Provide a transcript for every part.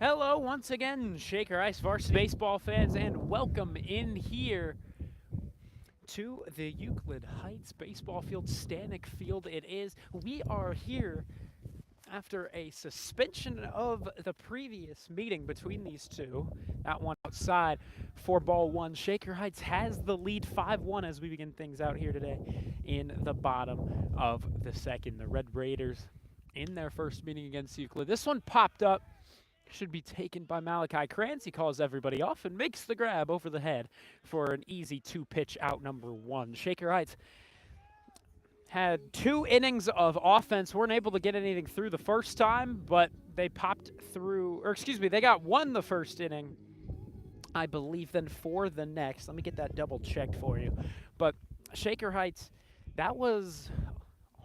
Hello once again, Shaker Ice Varsity baseball fans, and welcome in here to the Euclid Heights baseball field, Stanek Field it is. We are here after a suspension of the previous meeting between these two. That one outside for ball one. Shaker Heights has the lead 5-1 as we begin things out here today in the bottom of the second. The Red Raiders in their first meeting against Euclid. This one popped up. Should be taken by Malachi Krantz. He calls everybody off and makes the grab over the head for an easy two-pitch out number one. Shaker Heights had 2 innings of offense. Weren't able to get anything through the first time, but they popped through, or excuse me, they got 1 the first inning, I believe, then 4 the next. Let me get that double checked for you. But Shaker Heights, that was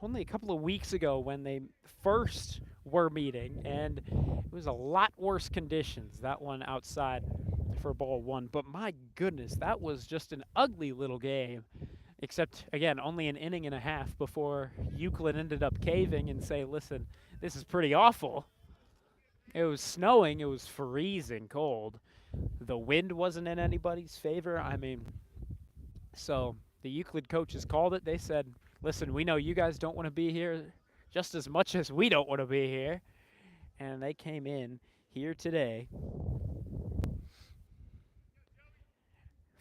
only a couple of weeks ago when they first were meeting, and it was a lot worse conditions, that one outside for ball one. But my goodness, that was just an ugly little game, except, again, only an inning and a half before Euclid ended up caving and say, listen, this is pretty awful. It was snowing. It was freezing cold. The wind wasn't in anybody's favor. I mean, so the Euclid coaches called it. They said, listen, we know you guys don't want to be here just as much as we don't want to be here. And they came in here today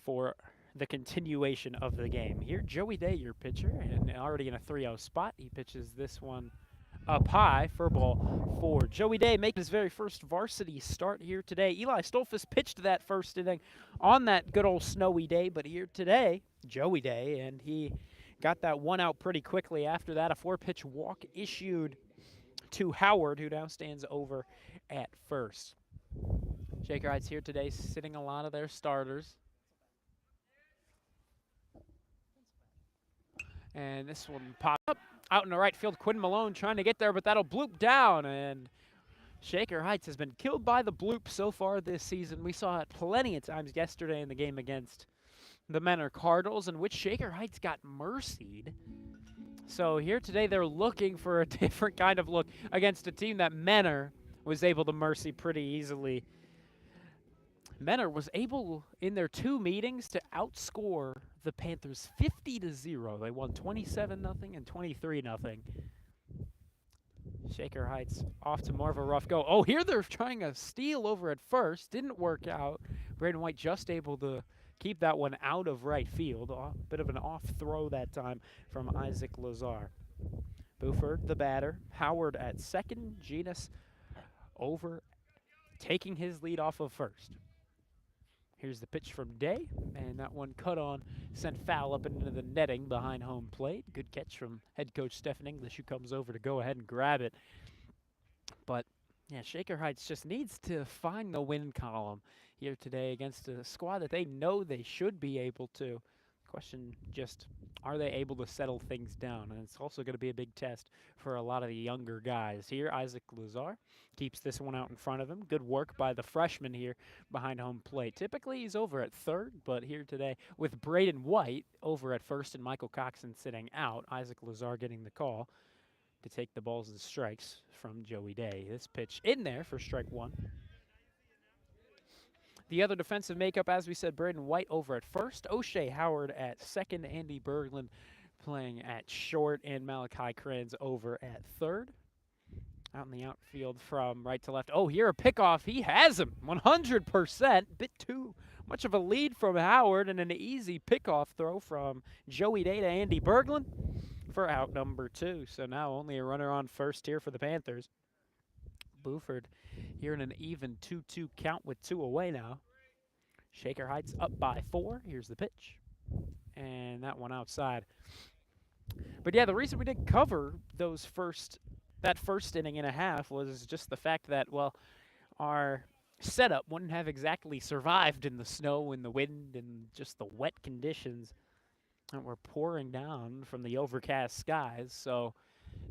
for the continuation of the game. Here, Joey Day, your pitcher, and already in a 3-0 spot. He pitches this one up high for ball 4. Joey Day making his very first varsity start here today. Eli Stolfus pitched that first inning on that good old snowy day, but here today, Joey Day, and he got that one out pretty quickly after that. A 4-pitch walk issued to Howard, who now stands over at first. Shaker Heights here today sitting a lot of their starters. And this one popped up out in the right field. Quinn Malone trying to get there, but that'll bloop down. And Shaker Heights has been killed by the bloop so far this season. We saw it plenty of times yesterday in the game against the Menor Cardinals, in which Shaker Heights got mercied. So here today they're looking for a different kind of look against a team that Menor was able to mercy pretty easily. Menor was able, in their 2 meetings, to outscore the Panthers 50-0. They won 27-0 and 23-0. Shaker Heights off to more of a rough go. Oh, here they're trying a steal over at first. Didn't work out. Braden White just able to keep that one out of right field. A bit of an off throw that time from Isaac Lazar. Buford, the batter. Howard at second. Genus over, taking his lead off of first. Here's the pitch from Day, and that one cut on, sent foul up into the netting behind home plate. Good catch from head coach Stephen English, who comes over to go ahead and grab it. But, yeah, Shaker Heights just needs to find the win column here today against a squad that they know they should be able to. Question just, are they able to settle things down? And it's also going to be a big test for a lot of the younger guys. Here, Isaac Lazar keeps this one out in front of him. Good work by the freshman here behind home plate. Typically, he's over at third, but here today with Braden White over at first and Michael Coxon sitting out, Isaac Lazar getting the call to take the balls and strikes from Joey Day. This pitch in there for strike 1. The other defensive makeup, as we said, Braden White over at first, O'Shea Howard at second, Andy Berglund playing at short, and Malachi Krantz over at third. Out in the outfield from right to left. Oh, here a pickoff. He has him 100%. Bit too much of a lead from Howard, and an easy pickoff throw from Joey Day to Andy Berglund for out number 2. So now only a runner on first here for the Panthers. Buford here in an even 2-2 count with 2 away now. Shaker Heights up by 4. Here's the pitch. And that one outside. But yeah, the reason we didn't cover that first inning and a half was just the fact that, well, our setup wouldn't have exactly survived in the snow and the wind and just the wet conditions that were pouring down from the overcast skies. So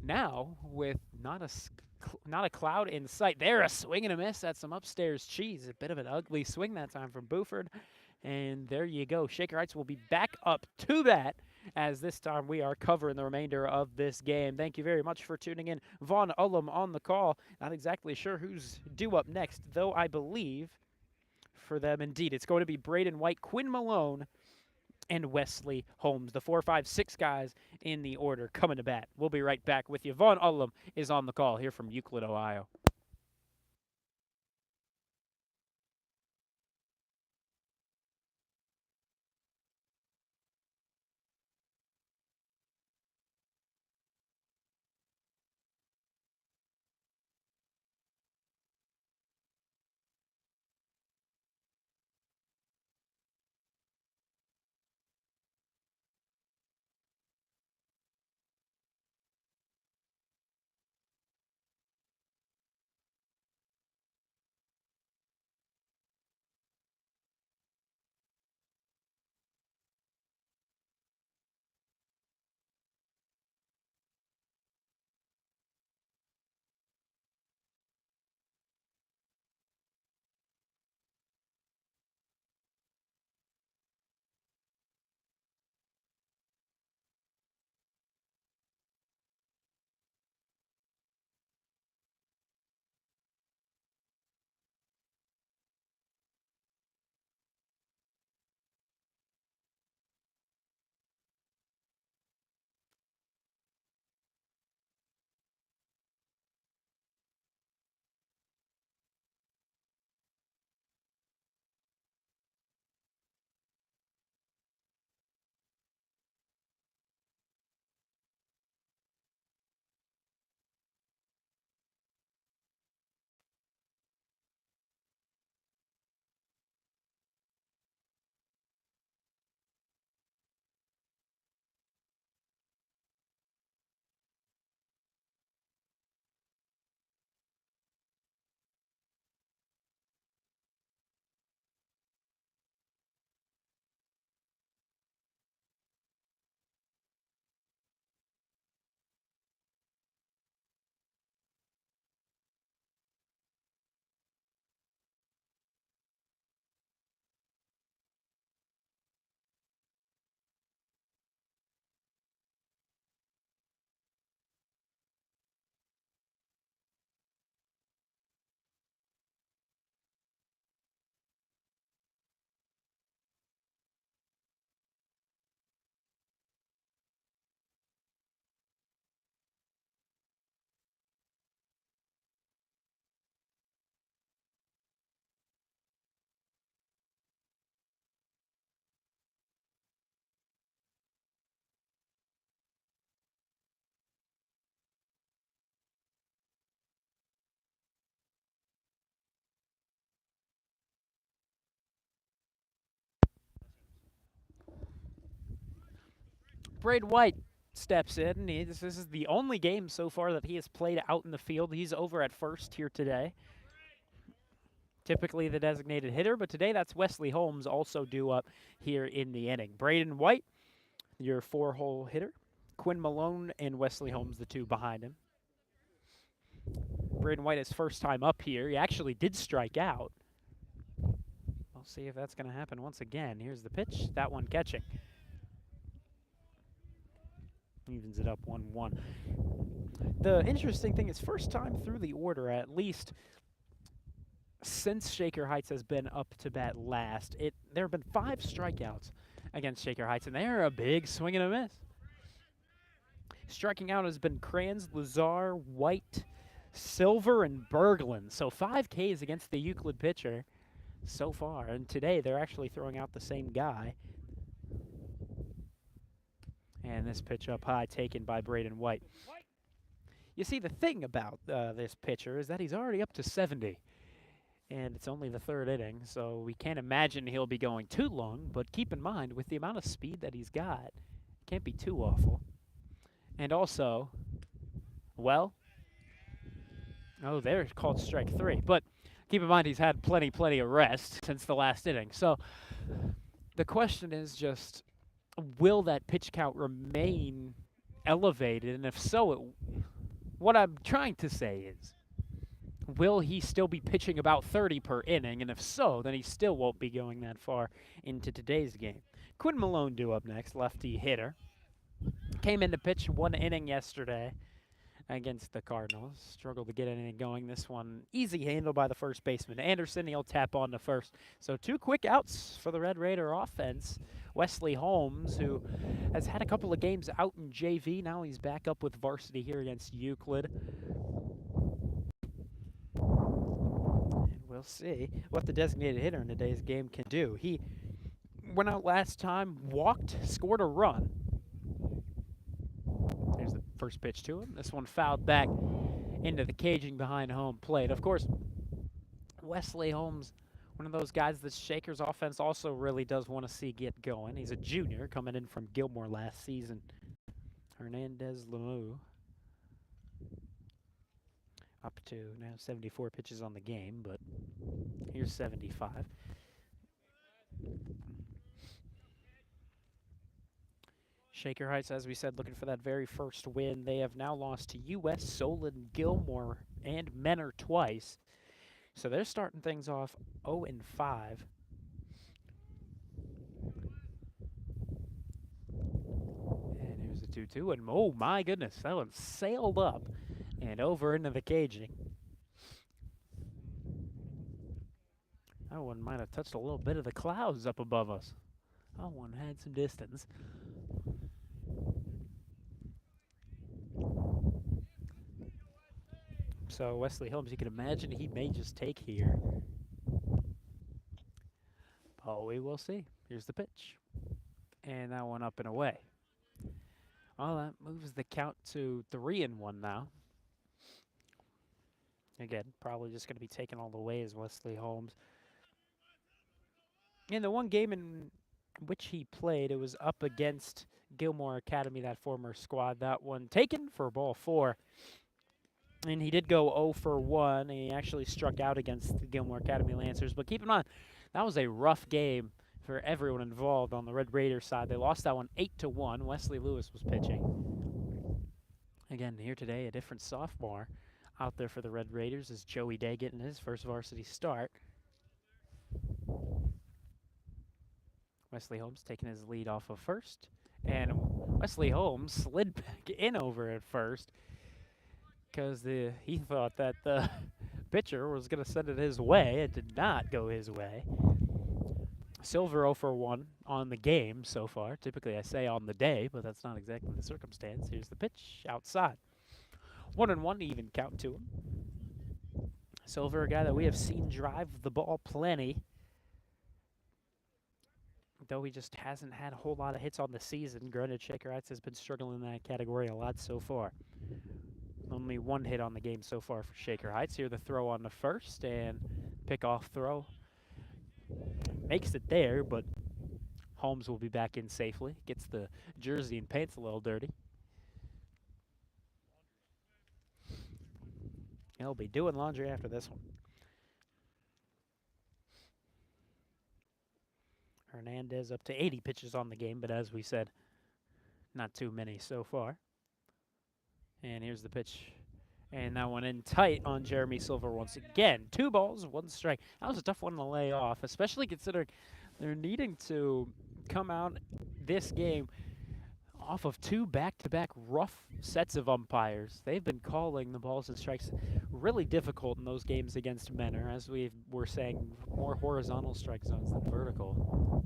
now, with not a cloud in sight, there a swing and a miss at some upstairs cheese. A bit of an ugly swing that time from Buford. And there you go. Shaker Heights will be back up to that as this time we are covering the remainder of this game. Thank you very much for tuning in. Von Ullum on the call. Not exactly sure who's due up next, though I believe for them, indeed, it's going to be Braden White, Quinn Malone, and Wesley Holmes, the 4, 5, 6 guys in the order coming to bat. We'll be right back with you. Von Ullum is on the call here from Euclid, Ohio. Braden White steps in. This is the only game so far that he has played out in the field. He's over at first here today. Typically the designated hitter, but today that's Wesley Holmes also due up here in the inning. Braden White, your 4-hole hitter. Quinn Malone and Wesley Holmes, the two behind him. Braden White, his first time up here. He actually did strike out. We'll see if that's going to happen once again. Here's the pitch. That one catching. Evens it up 1-1. The interesting thing is first time through the order, at least since Shaker Heights has been up to bat last. There have been 5 strikeouts against Shaker Heights, and they're a big swing and a miss. Striking out has been Kranz, Lazar, White, Silver, and Berglund. So 5 Ks against the Euclid pitcher so far. And today they're actually throwing out the same guy. And this pitch up high taken by Braden White. You see, the thing about this pitcher is that he's already up to 70. And it's only the 3rd inning, so we can't imagine he'll be going too long. But keep in mind, with the amount of speed that he's got, it can't be too awful. And also, well, oh, they're called strike 3. But keep in mind, he's had plenty of rest since the last inning. So the question is just, will that pitch count remain elevated? And if so, what I'm trying to say is, will he still be pitching about 30 per inning? And if so, then he still won't be going that far into today's game. Quinn Malone due up next, lefty hitter. Came in to pitch 1 inning yesterday against the Cardinals. Struggled to get anything going. This one easy handle by the first baseman. Anderson, he'll tap on to first. So 2 quick outs for the Red Raider offense. Wesley Holmes, who has had a couple of games out in JV. Now he's back up with varsity here against Euclid. And we'll see what the designated hitter in today's game can do. He went out last time, walked, scored a run. There's the first pitch to him. This one fouled back into the caging behind home plate. Of course, Wesley Holmes, one of those guys that Shaker's offense also really does want to see get going. He's a junior coming in from Gilmore last season. Hernandez Lemieux up to now 74 pitches on the game, but here's 75. Shaker Heights, as we said, looking for that very first win. They have now lost to U.S., Solon, Gilmore, and Menor twice. So they're starting things off 0-5. And here's the 2-2. And oh my goodness, that one sailed up and over into the caging. That one might have touched a little bit of the clouds up above us. That one had some distance. So Wesley Holmes, you can imagine he may just take here. Oh, we will see. Here's the pitch. And that one up and away. Well, that moves the count to 3-1 now. Again, probably just going to be taken all the way as Wesley Holmes. In the one game in which he played, it was up against Gilmore Academy, that former squad. That one taken for ball 4. And he did go 0 for 1, and he actually struck out against the Gilmore Academy Lancers. But keep in mind, that was a rough game for everyone involved on the Red Raiders side. They lost that one 8-1. Wesley Lewis was pitching. Again, here today, a different sophomore out there for the Red Raiders is Joey Day getting his first varsity start. Wesley Holmes taking his lead off of first. And Wesley Holmes slid back in over at first because he thought that the pitcher was going to send it his way. It did not go his way. Silver 0 for 1 on the game so far. Typically I say on the day, but that's not exactly the circumstance. Here's the pitch outside. 1-1, even count to him. Silver, a guy that we have seen drive the ball plenty, though he just hasn't had a whole lot of hits on the season. Granted, Shaker Heights has been struggling in that category a lot so far. Only 1 hit on the game so far for Shaker Heights. Here the throw on the first, and pick-off throw. Makes it there, but Holmes will be back in safely. Gets the jersey and pants a little dirty. He'll be doing laundry after this one. Hernandez up to 80 pitches on the game, but as we said, not too many so far. And here's the pitch. And that one in tight on Jeremy Silver once again. 2 balls, 1 strike. That was a tough one to lay off, especially considering they're needing to come out this game off of 2 back-to-back rough sets of umpires. They've been calling the balls and strikes really difficult in those games against Menor, as we were saying, more horizontal strike zones than vertical.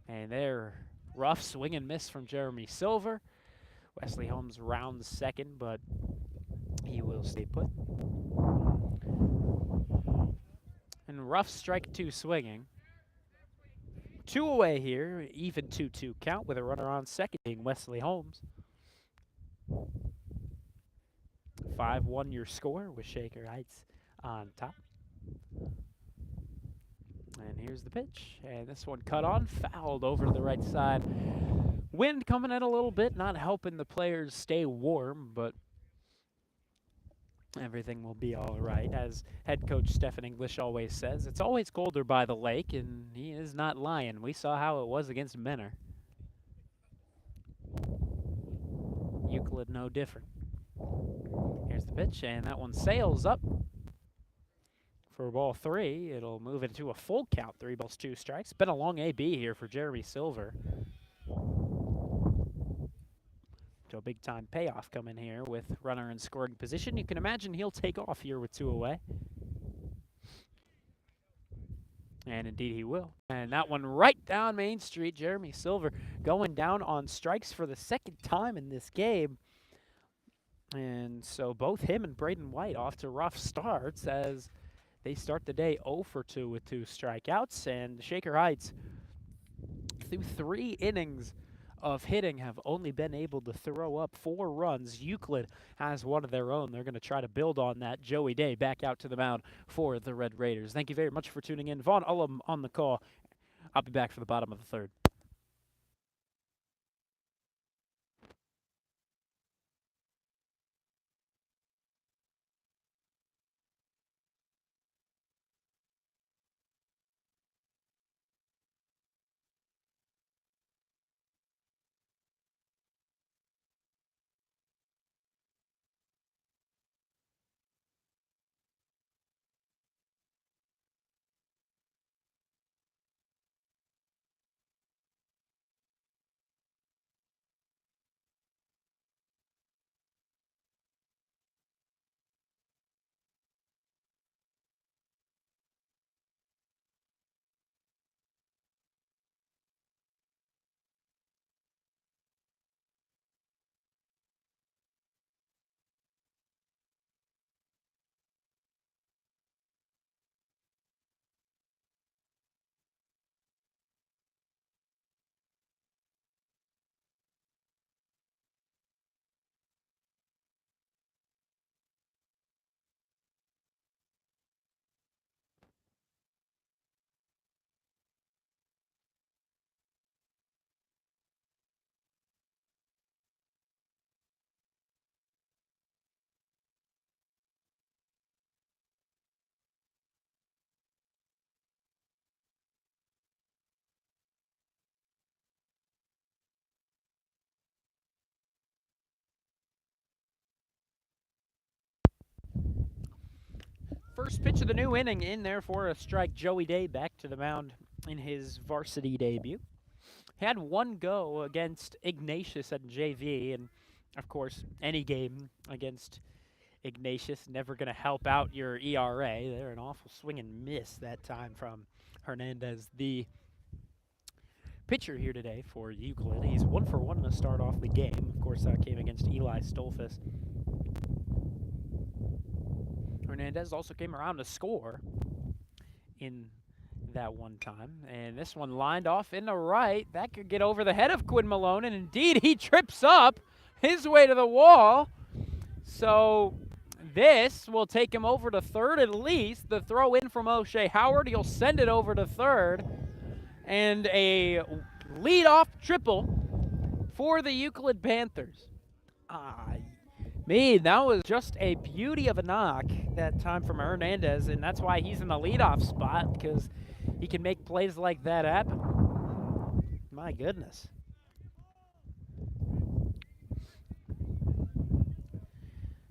And they're rough swing and miss from Jeremy Silver. Wesley Holmes rounds second, but he will stay put. And rough strike 2 swinging. 2 away here, even 2-2 count with a runner on second being Wesley Holmes. 5-1 your score with Shaker Heights on top. And here's the pitch. And this one cut on, fouled over to the right side. Wind coming in a little bit, not helping the players stay warm, but everything will be all right. As head coach Stephen English always says, it's always colder by the lake, and he is not lying. We saw how it was against Menor. Euclid no different. Here's the pitch, and that one sails up for ball 3. It'll move into a full count, 3 balls, 2 strikes. Been a long AB here for Jeremy Silver. So a big-time payoff coming here with runner in scoring position. You can imagine he'll take off here with 2 away. And indeed he will. And that one right down Main Street. Jeremy Silver going down on strikes for the second time in this game. And so both him and Braden White off to rough starts as they start the day 0 for 2 with 2 strikeouts. And Shaker Heights, through 3 innings of hitting, have only been able to throw up 4 runs. Euclid has one of their own. They're going to try to build on that. Joey Day back out to the mound for the Red Raiders. Thank you very much for tuning in. Vaughn Ullum on the call. I'll be back for the bottom of the 3rd. First pitch of the new inning in there for a strike. Joey Day back to the mound in his varsity debut. Had 1 go against Ignatius at JV, and of course, any game against Ignatius never going to help out your ERA. They're an awful swing and miss that time from Hernandez, the pitcher here today for Euclid. He's 1 for 1 to start off the game. Of course, that came against Eli Stolfus. Hernandez also came around to score in that one time. And this one lined off in the right. That could get over the head of Quinn Malone. And indeed, he trips up his way to the wall. So this will take him over to 3rd at least. The throw in from O'Shea Howard. He'll send it over to 3rd. And a leadoff triple for the Euclid Panthers. That was just a beauty of a knock that time from Hernandez, and that's why he's in the leadoff spot, because he can make plays like that happen. My goodness.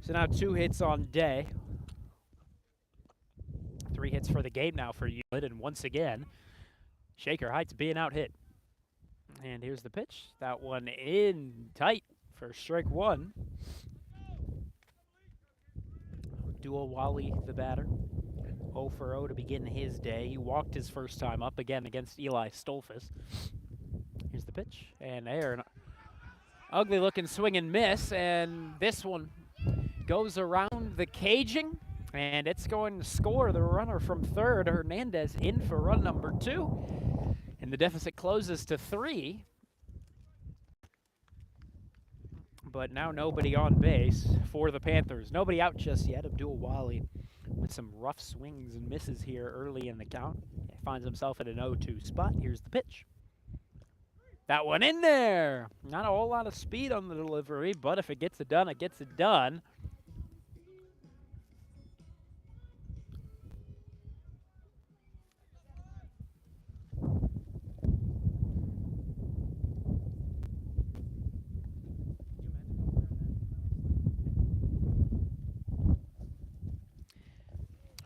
So now 2 hits on Day. 3 hits for the game now for Euclid, and once again, Shaker Heights being out hit. And here's the pitch. That one in tight for strike 1. Dual Wally, the batter. 0 for 0 to begin his day. He walked his first time up again against Eli Stolfus. Here's the pitch. And there, an ugly looking swing and miss. And this one goes around the caging. And it's going to score the runner from 3rd. Hernandez in for run number 2. And the deficit closes to 3. But now nobody on base for the Panthers. Nobody out just yet. Abdul Wali with some rough swings and misses here early in the count. He finds himself at an 0-2 spot. Here's the pitch. That one in there. Not a whole lot of speed on the delivery, but if it gets it done, it gets it done.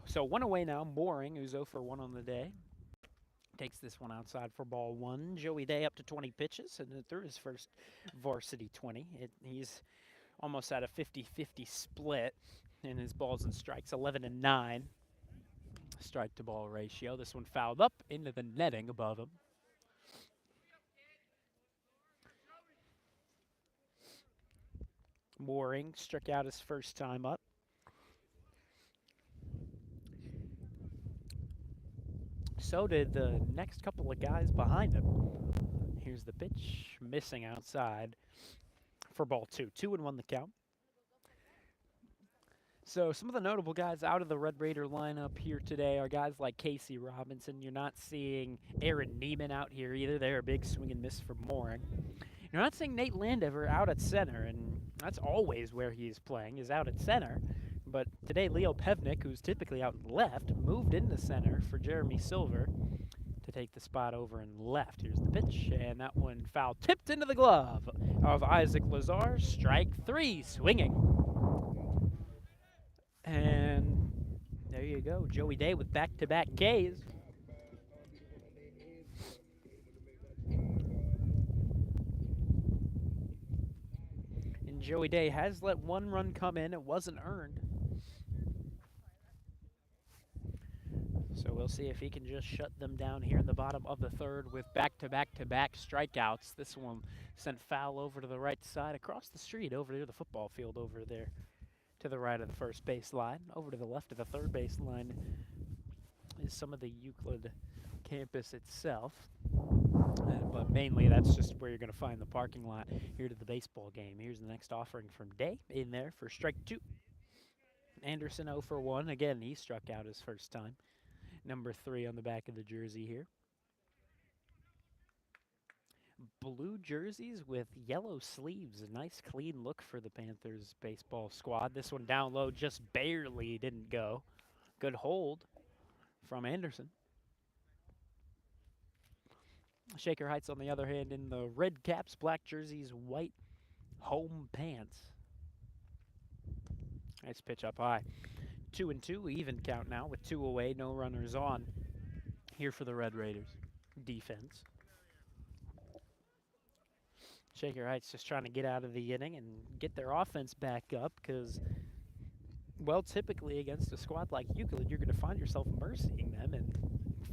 So 1 away now, Mooring, who's 0 for 1 on the day. Takes this one outside for ball one. Joey Day up to 20 pitches and threw his first varsity 20. He's almost at a 50-50 split in his balls and strikes, 11-9 strike to ball ratio. This one fouled up into the netting above him. Mooring struck out his first time up. So did the next couple of guys behind him. Here's the pitch, missing outside for ball two. 2-1 the count. So some of the notable guys out of the Red Raider lineup here today are guys like Casey Robinson. You're not seeing Aaron Neiman out here either. They're a big swing and miss for Mooring. You're not seeing Nate Landover out at center, and that's always where he's playing, is out at center. But today, Leo Pevnik, who's typically out left, moved into center for Jeremy Silver to take the spot over in left. Here's the pitch, and that one foul tipped into the glove of Isaac Lazar. Strike three, swinging. And there you go, Joey Day with back-to-back Ks. And Joey Day has let one run come in. It wasn't earned. So we'll see if he can just shut them down here in the bottom of the third with back-to-back-to-back strikeouts. This one sent foul over to the right side, across the street, over near the football field over there to the right of the first base line. Over to the left of the third base line is some of the Euclid campus itself. But mainly that's just where you're going to find the parking lot here to the baseball game. Here's the next offering from Day in there for strike two. Anderson 0 for 1. Again, he struck out his first time. Number 3 on the back of the jersey here. Blue jerseys with yellow sleeves. A nice clean look for the Panthers baseball squad. This one down low just barely didn't go. Good hold from Anderson. Shaker Heights, on the other hand, in the red caps, black jerseys, white home pants. Nice pitch up high. 2-2, even count now with 2 away, no runners on here for the Red Raiders defense. Shaker Heights just trying to get out of the inning and get their offense back up because, well, typically against a squad like Euclid, you're going to find yourself mercying them in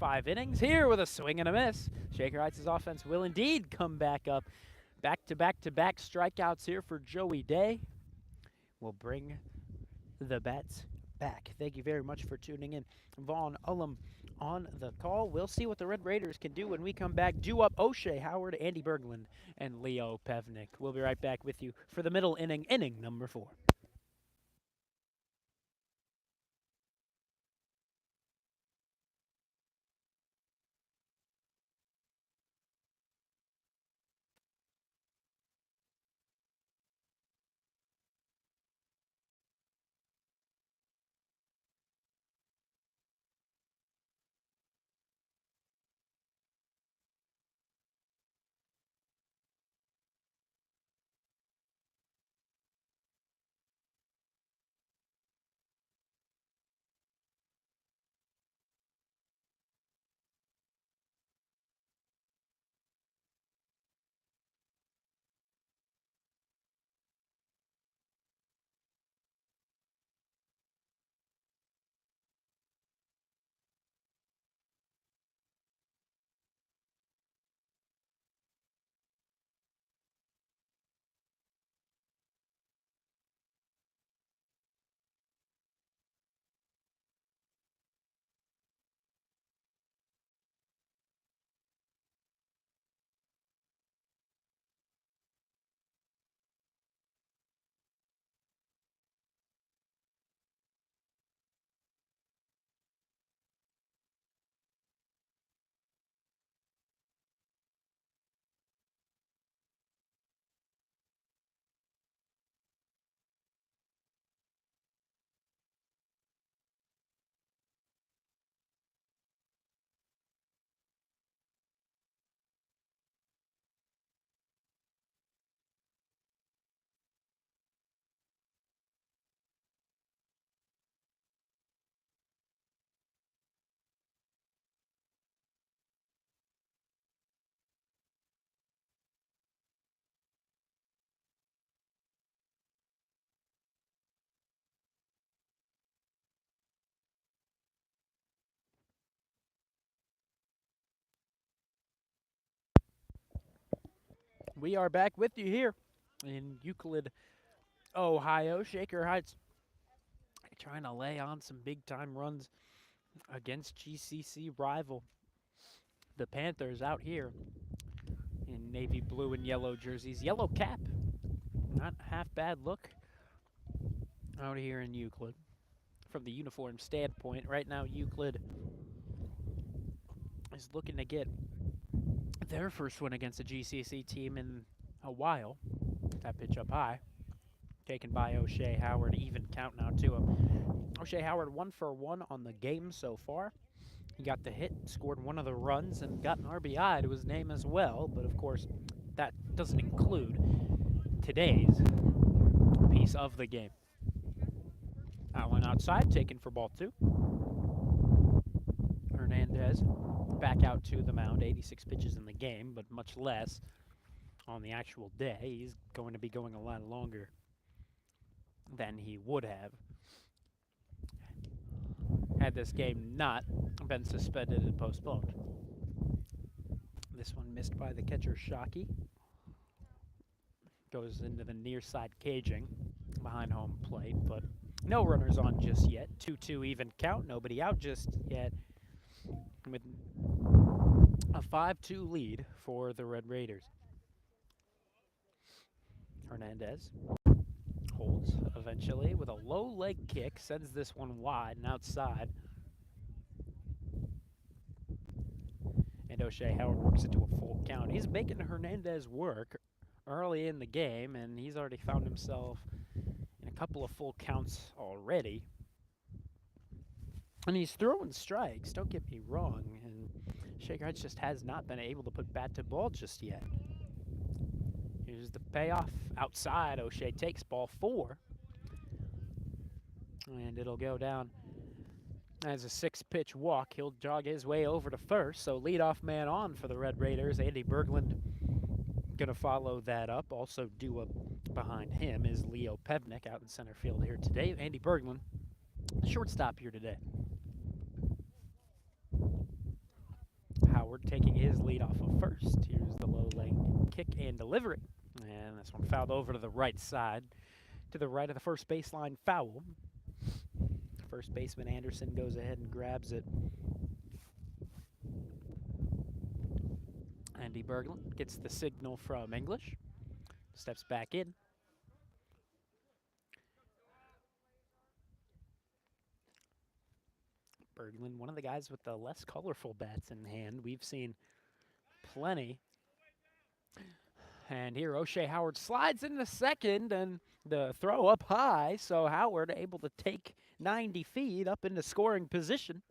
5 innings. Here with a swing and a miss. Shaker Heights' offense will indeed come back up. Back-to-back-to-back strikeouts here for Joey Day will bring the bats back. Thank you very much for tuning in. Vaughn Ullum on the call. We'll see what the Red Raiders can do when we come back. Due up O'Shea Howard, Andy Berglund, and Leo Pevnik. We'll be right back with you for the middle inning, inning number 4. We are back with you here in Euclid, Ohio. Shaker Heights trying to lay on some big-time runs against GCC rival, the Panthers, out here in navy blue and yellow jerseys. Yellow cap, not half bad look out here in Euclid. From the uniform standpoint, right now Euclid is looking to get their first win against a GCC team in a while. That pitch up high, taken by O'Shea Howard. Even count now to him. O'Shea Howard 1 for 1 on the game so far. He got the hit, scored one of the runs, and got an RBI to his name as well. But of course, that doesn't include today's piece of the game. Allen outside, taken for ball 2. Hernandez back out to the mound. 86 pitches in the game, but much less on the actual day. He's going to be going a lot longer than he would have had this game not been suspended and postponed. This one missed by the catcher, Shockey. Goes into the near side caging behind home plate, but no runners on just yet. 2-2 even count, nobody out just yet, with a 5-2 lead for the Red Raiders. Hernandez holds eventually with a low leg kick, sends this one wide and outside. And O'Shea Howard works into a full count. He's making Hernandez work early in the game, and he's already found himself in a couple of full counts already. And he's throwing strikes, don't get me wrong, and Shaker Heights just has not been able to put bat to ball just yet. Here's the payoff outside. O'Shea takes ball 4. And it'll go down as a 6-pitch walk. He'll jog his way over to first. So leadoff man on for the Red Raiders. Andy Berglund going to follow that up. Also due up behind him is Leo Pevnik out in center field here today. Andy Berglund, shortstop here today. Howard taking his lead off of first. Here's the low leg kick and delivery. And this one fouled over to the right side, to the right of the first baseline foul. First baseman Anderson goes ahead and grabs it. Andy Berglund gets the signal from English, steps back in. Berglund, one of the guys with the less colorful bats in hand. We've seen plenty. And here O'Shea Howard slides into second, and the throw up high, so Howard able to take 90 feet up into scoring position.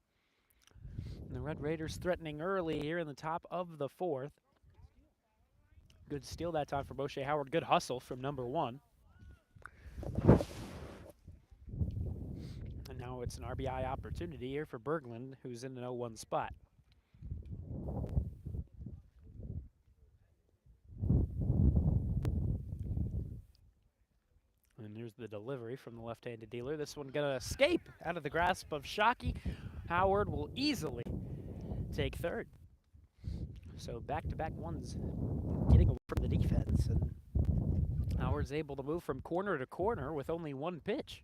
And the Red Raiders threatening early here in the top of the 4th. Good steal that time from O'Shea Howard. Good hustle from number 1. And now it's an RBI opportunity here for Berglund, who's in an 0-1 spot. And here's the delivery from the left-handed dealer. This one gonna escape out of the grasp of Shockey. Howard will easily take third. So back-to-back ones getting away from the defense, and Howard's able to move from corner to corner with only 1 pitch.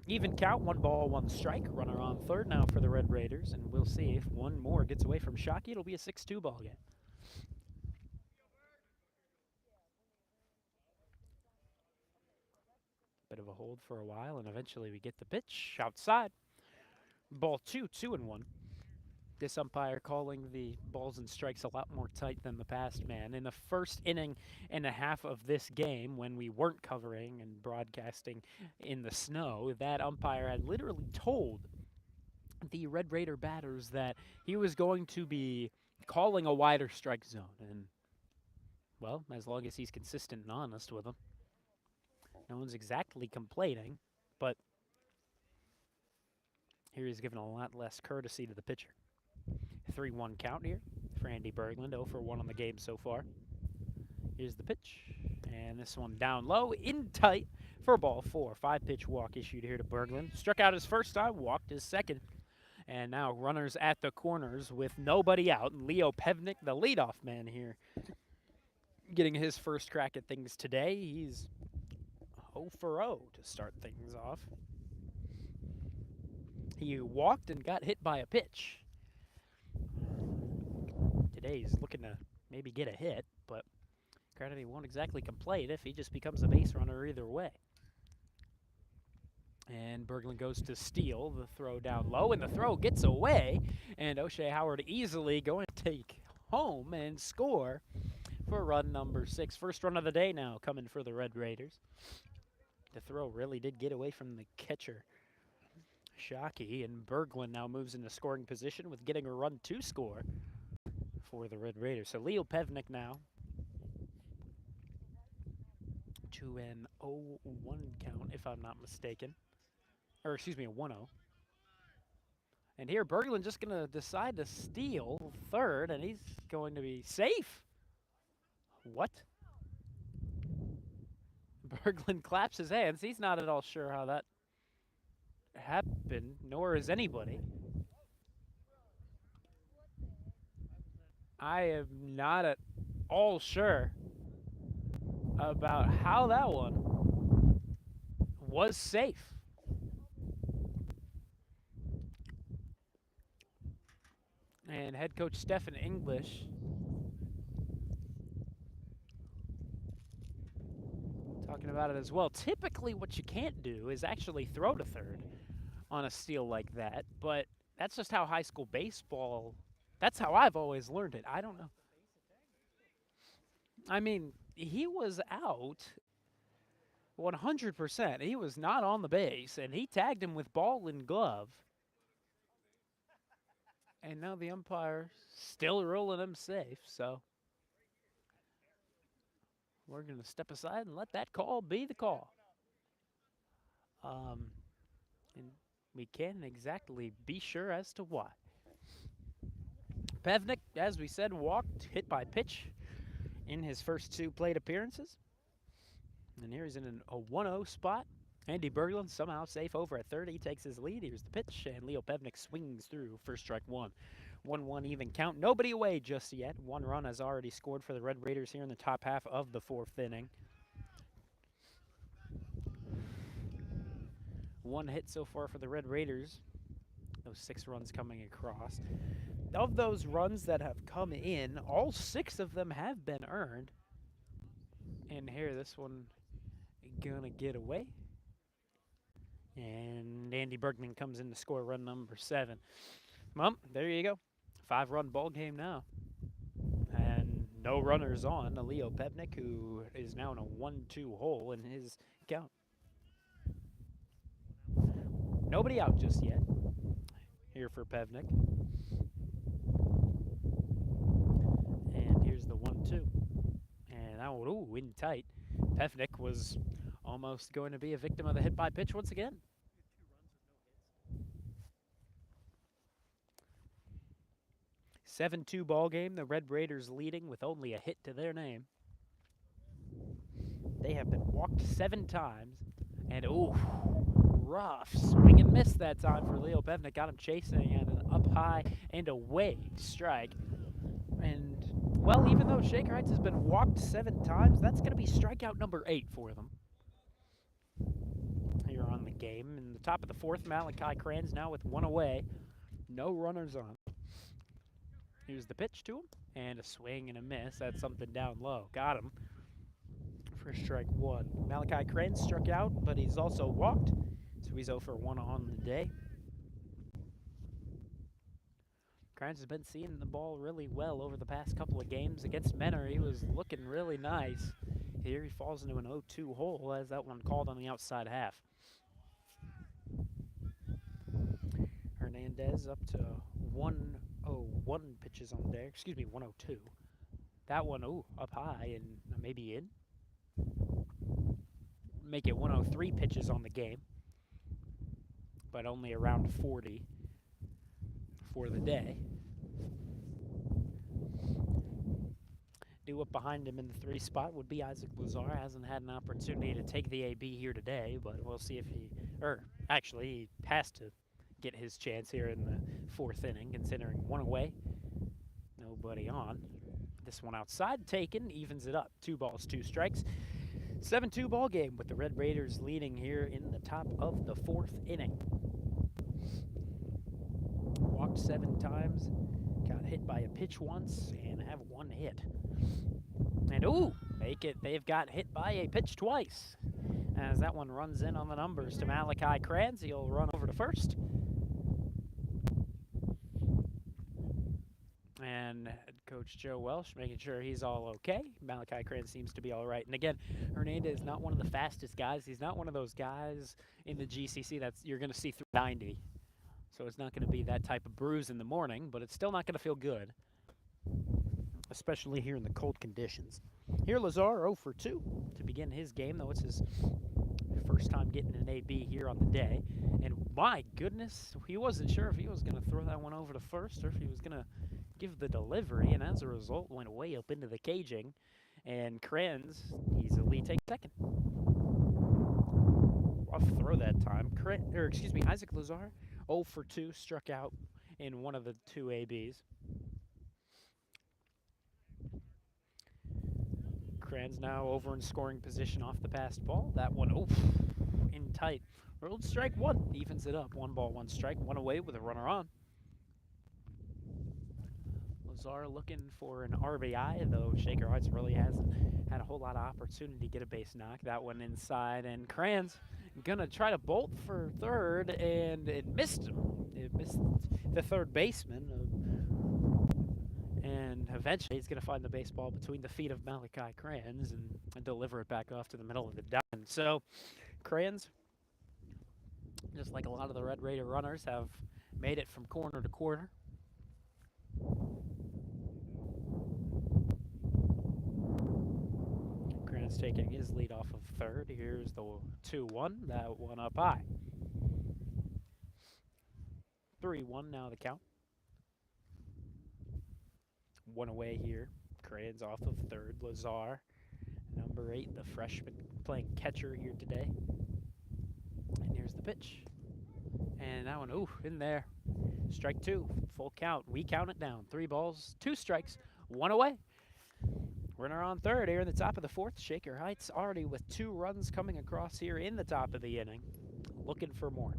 Even count, 1 ball, 1 strike. Runner on third now for the Red Raiders, and we'll see if one more gets away from Shockey. It'll be a 6-2 ball game. Bit of a hold for a while, and eventually we get the pitch outside. Ball 2, 2-1. This umpire calling the balls and strikes a lot more tight than the past man. In the first inning and a half of this game, when we weren't covering and broadcasting in the snow, that umpire had literally told the Red Raider batters that he was going to be calling a wider strike zone. And, well, as long as he's consistent and honest with them, no one's exactly complaining, but here he's given a lot less courtesy to the pitcher. 3-1 count here for Andy Berglund, 0 for 1 on the game so far. Here's the pitch, and this one down low, in tight for ball 4. 5-pitch walk issued here to Berglund. Struck out his first time, walked his second, And now runners at the corners with nobody out. And Leo Pevnik, the leadoff man here, getting his first crack at things today. He's 0 for 0 to start things off. He walked and got hit by a pitch. Today he's looking to maybe get a hit, but granted he won't exactly complain if he just becomes a base runner either way. And Berglund goes to steal the throw down low, and the throw gets away. And O'Shea Howard easily going to take home and score for run number 6. First run of the day now coming for the Red Raiders. The throw really did get away from the catcher, Shockey, and Berglund now moves into scoring position with getting a run to score for the Red Raiders. So Leo Pevnik now to an 0-1 count, if I'm not mistaken. Or excuse me, a 1-0. And here Berglund just going to decide to steal third, and he's going to be safe. What? Berglund claps his hands. He's not at all sure how that happened, nor is anybody. I am not at all sure about how that one was safe. And head coach Stephen English talking about it as well. Typically what you can't do is actually throw to third on a steal like that, but that's just how high school baseball, that's how I've always learned it. I don't know. I mean, he was out 100%. He was not on the base, and he tagged him with ball and glove. And now the umpire still ruling him safe, so we're going to step aside and let that call be the call. And we can't exactly be sure as to why. Pevnik, as we said, walked, hit by pitch in his first 2 plate appearances. And here he's in a 1-0 spot. Andy Berglund somehow safe over at third. He takes his lead. Here's the pitch, and Leo Pevnik swings through for strike 1. 1-1 even count. Nobody away just yet. 1 run has already scored for the Red Raiders here in the top half of the 4th inning. 1 hit so far for the Red Raiders. Those 6 runs coming across. Of those runs that have come in, all 6 of them have been earned. And here, this one gonna get away. And Andy Bergman comes in to score run number 7. Well, there you go. 5-run ball game now. And no runners on. Leo Pevnik, who is now in a 1-2 hole in his count. Nobody out just yet here for Pevnik. And here's the 1-2. And that one, ooh, in tight. Pevnik was almost going to be a victim of the hit by pitch once again. 7-2 ball game. The Red Raiders leading with only a hit to their name. They have been walked 7 times. And, ooh, rough swing and miss that time for Leo Pevnik. Got him chasing at an up high and away strike. And, well, even though Shaker Heights has been walked 7 times, that's going to be strikeout number 8 for them here on the game. In the top of the 4th, Malachi Kranz now with 1 away. No runners on. Here's the pitch to him, and a swing and a miss. That's something down low. Got him for strike 1. Malachi Kranz struck out, but he's also walked, so he's 0 for 1 on the day. Kranz has been seeing the ball really well over the past couple of games. Against Menor, he was looking really nice. Here he falls into an 0-2 hole as that one called on the outside half. Hernandez up to 101 pitches on there. Excuse me, 102. That one, ooh, up high and maybe in. Make it 103 pitches on the game, but only around 40 for the day. Due up behind him in the 3 spot would be Isaac Lazar. Hasn't had an opportunity to take the AB here today, but we'll see if he, or actually he has to get his chance here in the 4th inning, considering 1 away, nobody on. This one outside, taken, evens it up. 2 balls, 2 strikes. 7-2 ball game with the Red Raiders leading here in the top of the 4th inning. Walked 7 times, got hit by a pitch once, and have 1 hit. And ooh, they've got hit by a pitch twice. As that one runs in on the numbers to Malachi Kranz, he'll run over to first. And head coach Joe Welsh making sure he's all okay. Malachi Kranz seems to be all right. And again, Hernandez is not one of the fastest guys. He's not one of those guys in the GCC that's you're going to see through 90. So it's not going to be that type of bruise in the morning, but it's still not going to feel good, especially here in the cold conditions. Here, Lazar 0 for 2 to begin his game, though it's his first time getting an AB here on the day. And my goodness, he wasn't sure if he was going to throw that one over to first or if he was going to give the delivery, and as a result, went way up into the caging. And Kranz easily takes second. Rough throw that time. Isaac Lazar 0 for 2, struck out in one of the 2 ABs. Kranz now over in scoring position off the passed ball. That one, in tight. Rolled strike 1, evens it up. 1 ball, 1 strike, 1 away with a runner on. Lazar looking for an RBI, though Shaker Heights really hasn't had a whole lot of opportunity to get a base knock. That one inside, and Kranz gonna try to bolt for third, and it missed him. It missed the third baseman. And eventually he's going to find the baseball between the feet of Malachi Kranz and deliver it back off to the middle of the diamond. So Kranz, just like a lot of the Red Raider runners, have made it from corner to corner. Kranz taking his lead off of third. Here's the 2-1. That one up high. 3-1 now the count. 1 away here. Kranz off of third. Lazar, number 8, the freshman, playing catcher here today. And here's the pitch. And that one, in there. Strike 2, full count. We count it down. 3 balls, 2 strikes, 1 away. Runner on third here in the top of the 4th. Shaker Heights already with 2 runs coming across here in the top of the inning. Looking for more.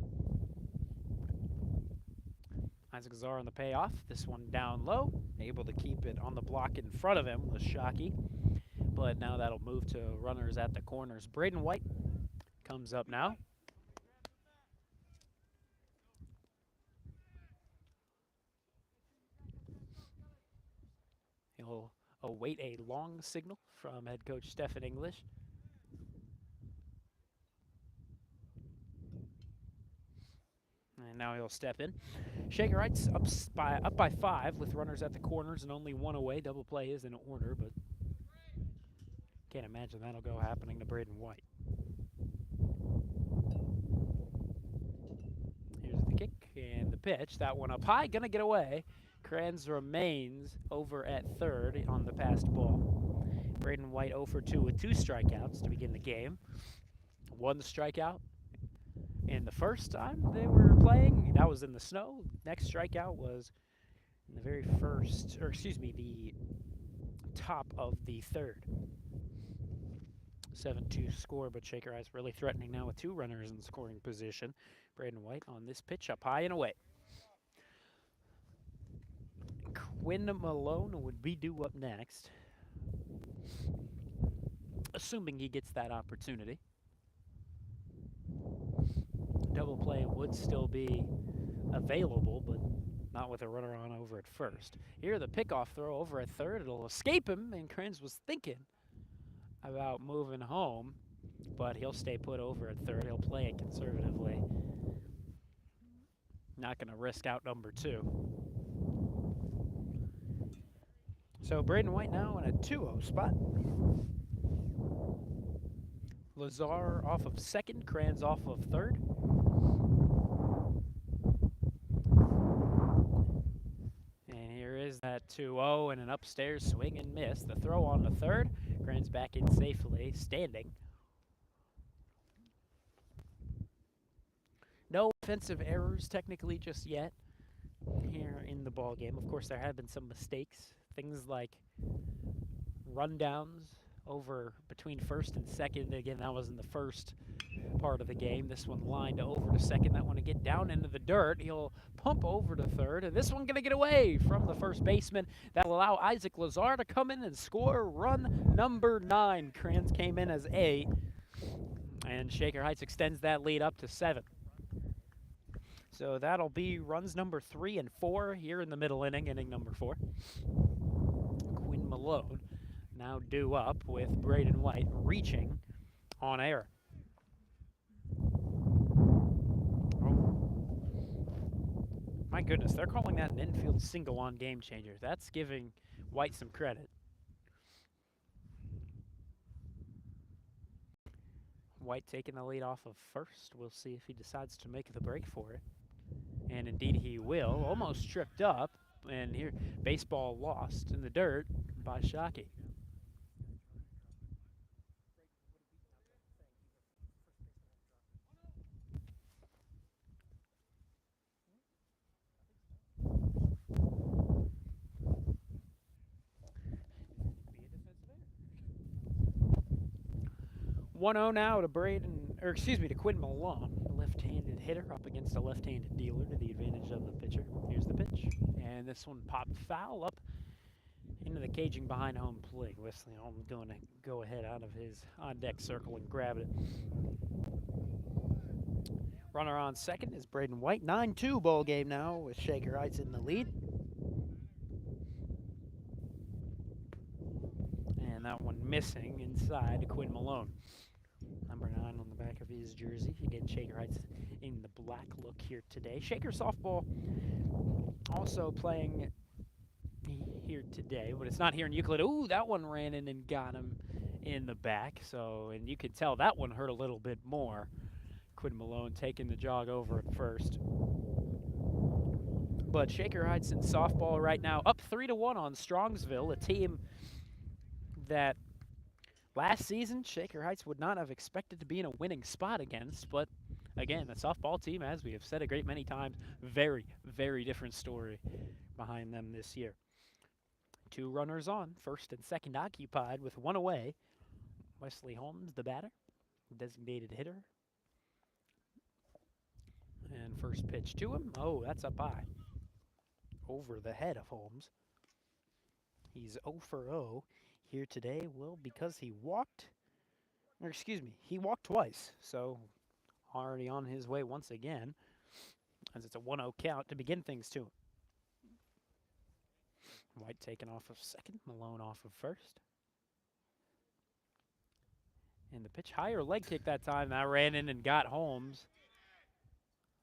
Isaac Lazar on the payoff. This one down low. Able to keep it on the block in front of him was Shockey. But now that'll move to runners at the corners. Braden White comes up now. He'll await a long signal from head coach Stephen English. And now he'll step in. Shaker Heights up by 5 with runners at the corners and only 1 away. Double play is in order, but can't imagine that'll go happening to Braden White. Here's the kick and the pitch. That one up high, gonna get away. Kranz remains over at third on the passed ball. Braden White 0 for 2 with 2 strikeouts to begin the game. 1 strikeout. And the first time they were playing, that was in the snow. Next strikeout was in the very first, the top of the 3rd. 7-2 score, but Shaker Heights really threatening now with 2 runners in scoring position. Braden White on this pitch up high and away. Quinn Malone would be due up next, assuming he gets that opportunity. Double play would still be available, but not with a runner on over at first. Here, the pickoff throw over at third. It'll escape him, and Kranz was thinking about moving home, but he'll stay put over at third. He'll play it conservatively. Not going to risk out number 2. So Braden White now in a 2-0 spot. Lazar off of second, Kranz off of third. And here is that 2-0 and an upstairs swing and miss. The throw on the third. Kranz back in safely, standing. No defensive errors technically just yet here in the ball game. Of course, there have been some mistakes, things like rundowns over between first and second. Again, that was in the first part of the game. This one lined over to second. That one to get down into the dirt. He'll pump over to third, and this one going to get away from the first baseman. That'll allow Isaac Lazar to come in and score run number 9. Kranz came in as 8, and Shaker Heights extends that lead up to 7. So that'll be runs number 3 and 4 here in the middle inning number 4. Quinn Malone now due up with Braden White reaching on air. My goodness, they're calling that an infield single on Game Changer. That's giving White some credit. White taking the lead off of first. We'll see if he decides to make the break for it. And indeed he will. Almost tripped up. And here, baseball lost in the dirt by Shockey. One 1-0 now to to Quinn Malone, a left-handed hitter up against a left-handed dealer to the advantage of the pitcher. Here's the pitch, and this one popped foul up into the caging behind home plate. Wesley Holmes going to go ahead out of his on-deck circle and grab it. Runner on second is Braden White. 9-2 ball game now with Shaker Heights in the lead. And that one missing inside to Quinn Malone. Number 9 on the back of his jersey. Again, Shaker Heights in the black look here today. Shaker softball also playing here today, but it's not here in Euclid. Ooh, that one ran in and got him in the back. So, and you could tell that one hurt a little bit more. Quinn Malone taking the jog over at first. But Shaker Heights in softball right now up 3-1 on Strongsville, a team that last season Shaker Heights would not have expected to be in a winning spot against. But again, the softball team, as we have said a great many times, very, very different story behind them this year. 2 runners on, first and second occupied with 1 away. Wesley Holmes, the batter, designated hitter. And first pitch to him. Oh, that's up high. Over the head of Holmes. He's 0 for 0 here today. Well, because he walked twice. So already on his way once again, as it's a 1-0 count to begin things too. White taken off of second, Malone off of first. And the pitch, higher leg kick that time. That ran in and got Holmes.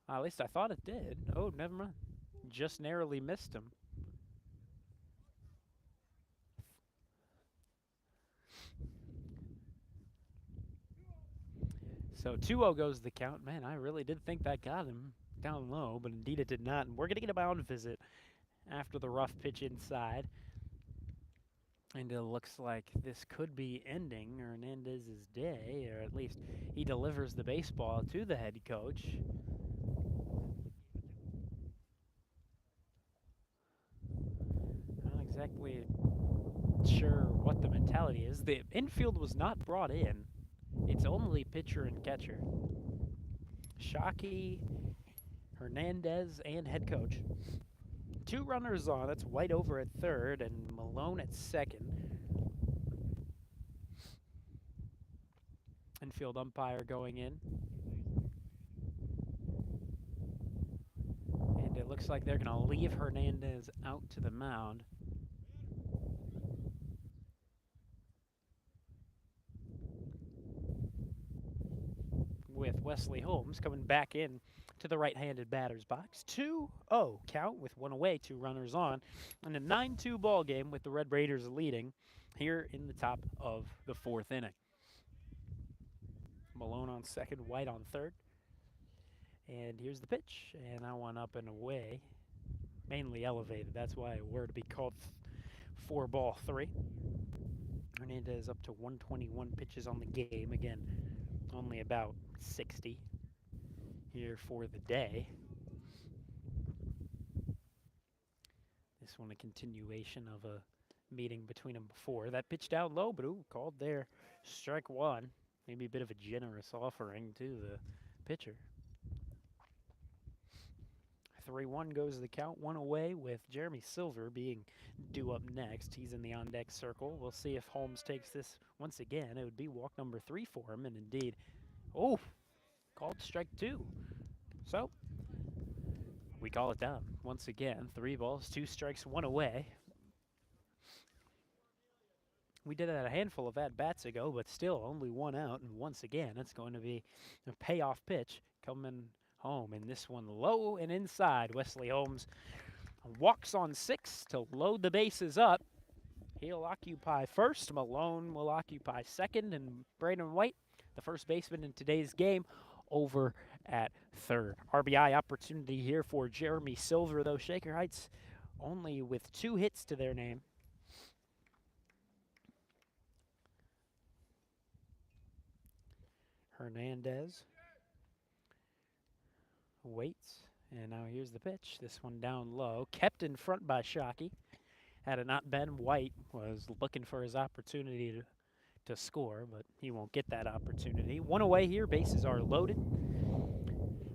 At least I thought it did. Oh, never mind. Just narrowly missed him. So 2-0 goes the count. Man, I really did think that got him down low, but indeed it did not. And we're going to get a mound visit after the rough pitch inside. And it looks like this could be ending Hernandez's day, or at least he delivers the baseball to the head coach. Not exactly sure what the mentality is. The infield was not brought in. It's only pitcher and catcher. Shockey, Hernandez, and head coach. 2 runners on. That's White over at third and Malone at second. Infield umpire going in. And it looks like they're going to leave Hernandez out to the mound. With Wesley Holmes coming back in to the right-handed batter's box. 2-0 count with 1 away, 2 runners on, and a 9-2 ball game with the Red Raiders leading here in the top of the 4th inning. Malone on second, White on third. And here's the pitch, and that one up and away, mainly elevated. That's why it were to be called 4-3. Hernandez up to 121 pitches on the game. Again, only about 60 here for the day. This one a continuation of a meeting between them before. That pitch down low, but called there. Strike one. Maybe a bit of a generous offering to the pitcher. 3-1 goes the count, one away with Jeremy Silver being due up next. He's in the on-deck circle. We'll see if Holmes takes this once again. It would be walk number 3 for him, and indeed, called strike 2. So, we call it down. Once again, 3 balls, 2 strikes, 1 away. We did that a handful of at-bats ago, but still only 1 out, and once again, it's going to be a payoff pitch coming home, and this one low and inside. Wesley Holmes walks on 6 to load the bases up. He'll occupy first. Malone will occupy second, and Braden White, the first baseman in today's game, over at third. RBI opportunity here for Jeremy Silver, though. Shaker Heights only with 2 hits to their name. Hernandez waits, and now here's the pitch. This one down low, kept in front by Shockey. Had it not been, White was looking for his opportunity to score, but he won't get that opportunity. 1 away here, bases are loaded.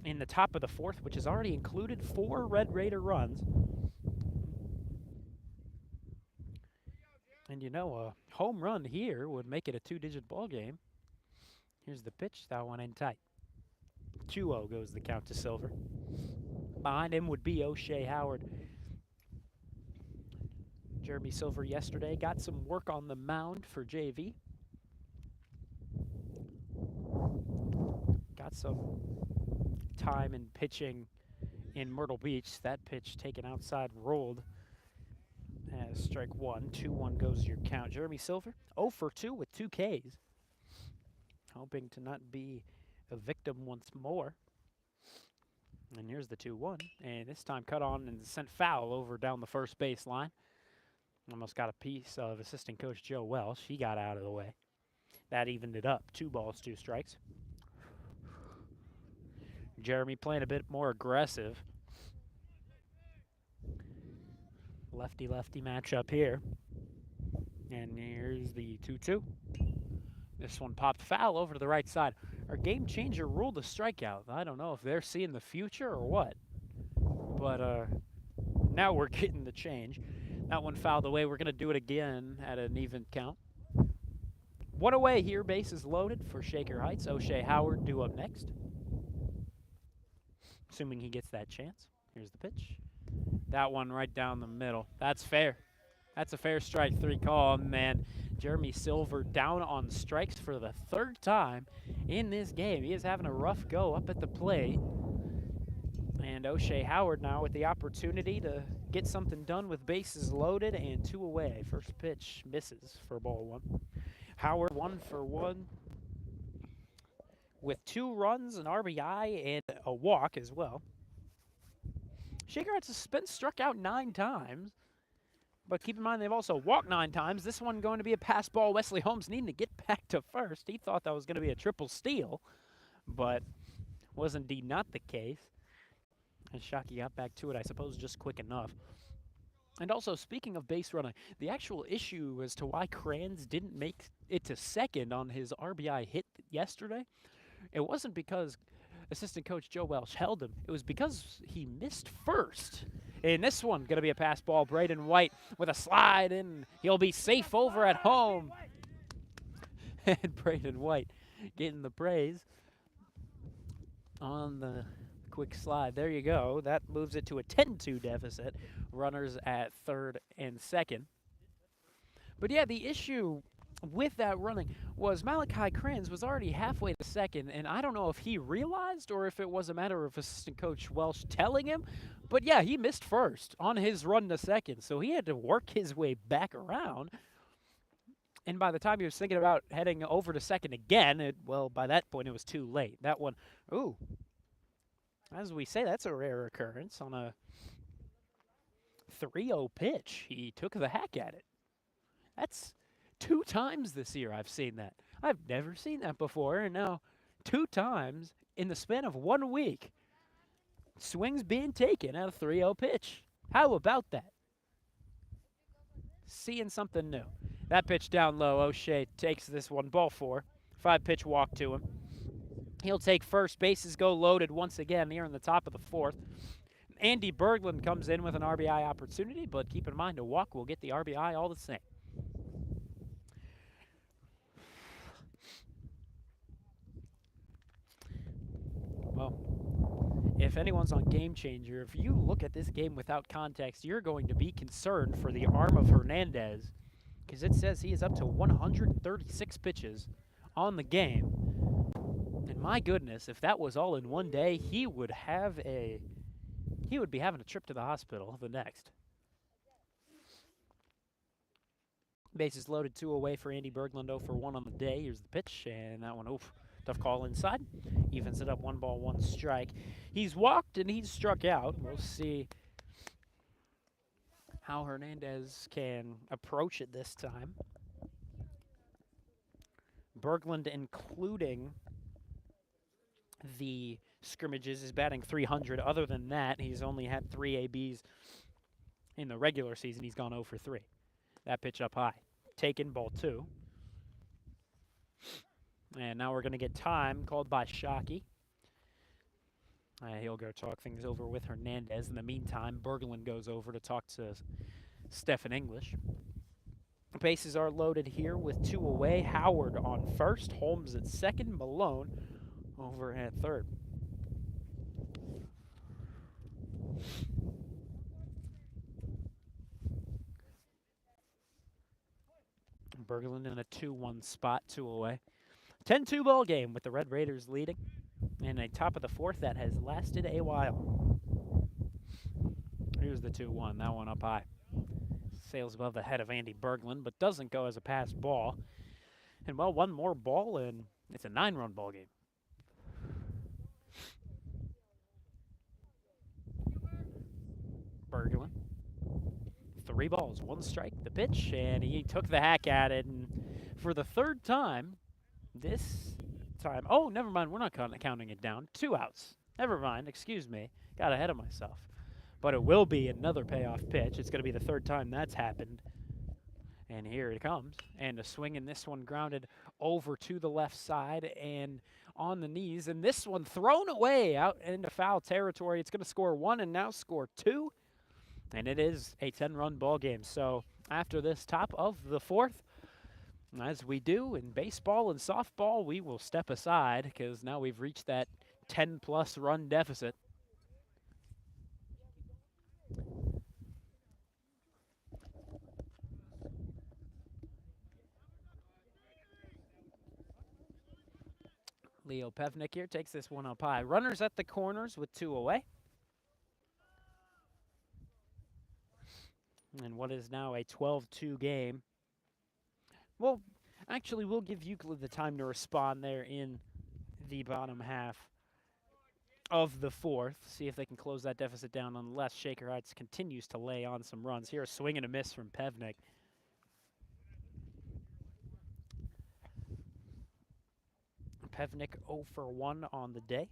In the top of the 4th, which has already included 4 Red Raider runs. And you know, a home run here would make it a 2-digit ball game. Here's the pitch, that one in tight. 2-0 goes the count to Silver. Behind him would be O'Shea Howard. Jeremy Silver yesterday got some work on the mound for JV. Got some time in pitching in Myrtle Beach. That pitch taken outside, rolled as strike 1. 2-1 goes your count. Jeremy Silver 0 for 2 with 2 Ks. Hoping to not be a victim once more. And here's the 2-1. And this time cut on and sent foul over down the first baseline. Almost got a piece of assistant coach Joe Welsh. He got out of the way. That evened it up. 2 balls, 2 strikes. Jeremy playing a bit more aggressive. Lefty-lefty matchup here. And here's the 2-2. This one popped foul over to the right side. Our game changer ruled a strikeout. I don't know if they're seeing the future or what. But now we're getting the change. That one fouled away. We're going to do it again at an even count. 1 away here. Bases loaded for Shaker Heights. O'Shea Howard due up next. Assuming he gets that chance. Here's the pitch. That one right down the middle. That's fair. That's a fair strike 3 call, man. Jeremy Silver down on strikes for the 3rd time in this game. He is having a rough go up at the plate. And O'Shea Howard now with the opportunity to get something done with bases loaded and 2 away. First pitch misses for ball 1. Howard 1 for 1 with 2 runs, an RBI, and a walk as well. Shaker Heights has struck out 9 times. But keep in mind, they've also walked 9 times. This one going to be a pass ball. Wesley Holmes needing to get back to first. He thought that was going to be a triple steal, but was indeed not the case. And Shockey got back to it, I suppose, just quick enough. And also, speaking of base running, the actual issue as to why Kranz didn't make it to second on his RBI hit yesterday, it wasn't because assistant coach Joe Welsh held him. It was because he missed first. And this one, going to be a pass ball. Braden White with a slide, and he'll be safe over at home. And Braden White getting the praise on the quick slide. There you go. That moves it to a 10-2 deficit. Runners at 3rd and 2nd. But yeah, the issue with that running was Malachi Kranz was already halfway to second, and I don't know if he realized or if it was a matter of assistant coach Welsh telling him, but yeah, he missed first on his run to second, so he had to work his way back around. And by the time he was thinking about heading over to second again, well, by that point it was too late. That one, as we say, that's a rare occurrence on a 3-0 pitch. He took the hack at it. That's 2 times this year I've seen that. I've never seen that before, and now 2 times in the span of 1 week. Swings being taken at a 3-0 pitch. How about that? Seeing something new. That pitch down low. O'Shea takes this one. Ball 4. 5-pitch walk to him. He'll take first. Bases go loaded once again here in the top of the 4th. Andy Berglund comes in with an RBI opportunity, but keep in mind a walk will get the RBI all the same. Well, if anyone's on Game Changer, if you look at this game without context, you're going to be concerned for the arm of Hernandez, because it says he is up to 136 pitches on the game. And my goodness, if that was all in one day, he would be having a trip to the hospital the next. Bases loaded, 2 away for Andy Berglund, 0 for 1 on the day. Here's the pitch, and that one, tough call inside. Evens it up, 1 ball, 1 strike. He's walked and he's struck out. We'll see how Hernandez can approach it this time. Berglund, including the scrimmages, is batting .300. Other than that, he's only had 3 ABs in the regular season. He's gone 0 for 3. That pitch up high. Taken, ball 2. And now we're going to get time called by Shockey. He'll go talk things over with Hernandez. In the meantime, Berglund goes over to talk to Stephen English. Bases are loaded here with 2 away. Howard on first, Holmes at second, Malone over at third. Berglund in a 2-1 spot, 2 away. 10-2 ball game with the Red Raiders leading. And a top of the 4th that has lasted a while. Here's the 2-1, that one up high. Sails above the head of Andy Berglund, but doesn't go as a passed ball. And, well, 1 more ball, and it's a 9-run ball game. Berglund. 3 balls, 1 strike, the pitch, and he took the hack at it. And for the 3rd time, this time, oh, never mind, we're not counting it down. 2 outs. Never mind, excuse me. Got ahead of myself. But it will be another payoff pitch. It's going to be the 3rd time that's happened. And here it comes. And a swing, and this one grounded over to the left side and on the knees. And this one thrown away out into foul territory. It's going to score 1 and now score 2. And it is a 10-run ball game. So after this top of the 4th, as we do in baseball and softball, we will step aside because now we've reached that 10-plus run deficit. Leo Pevnik here takes this one up high. Runners at the corners with 2 away. And what is now a 12-2 game. Well, actually, we'll give Euclid the time to respond there in the bottom half of the 4th. See if they can close that deficit down. Nonetheless, Shaker Heights continues to lay on some runs. Here, a swing and a miss from Pevnik. Pevnik 0 for 1 on the day.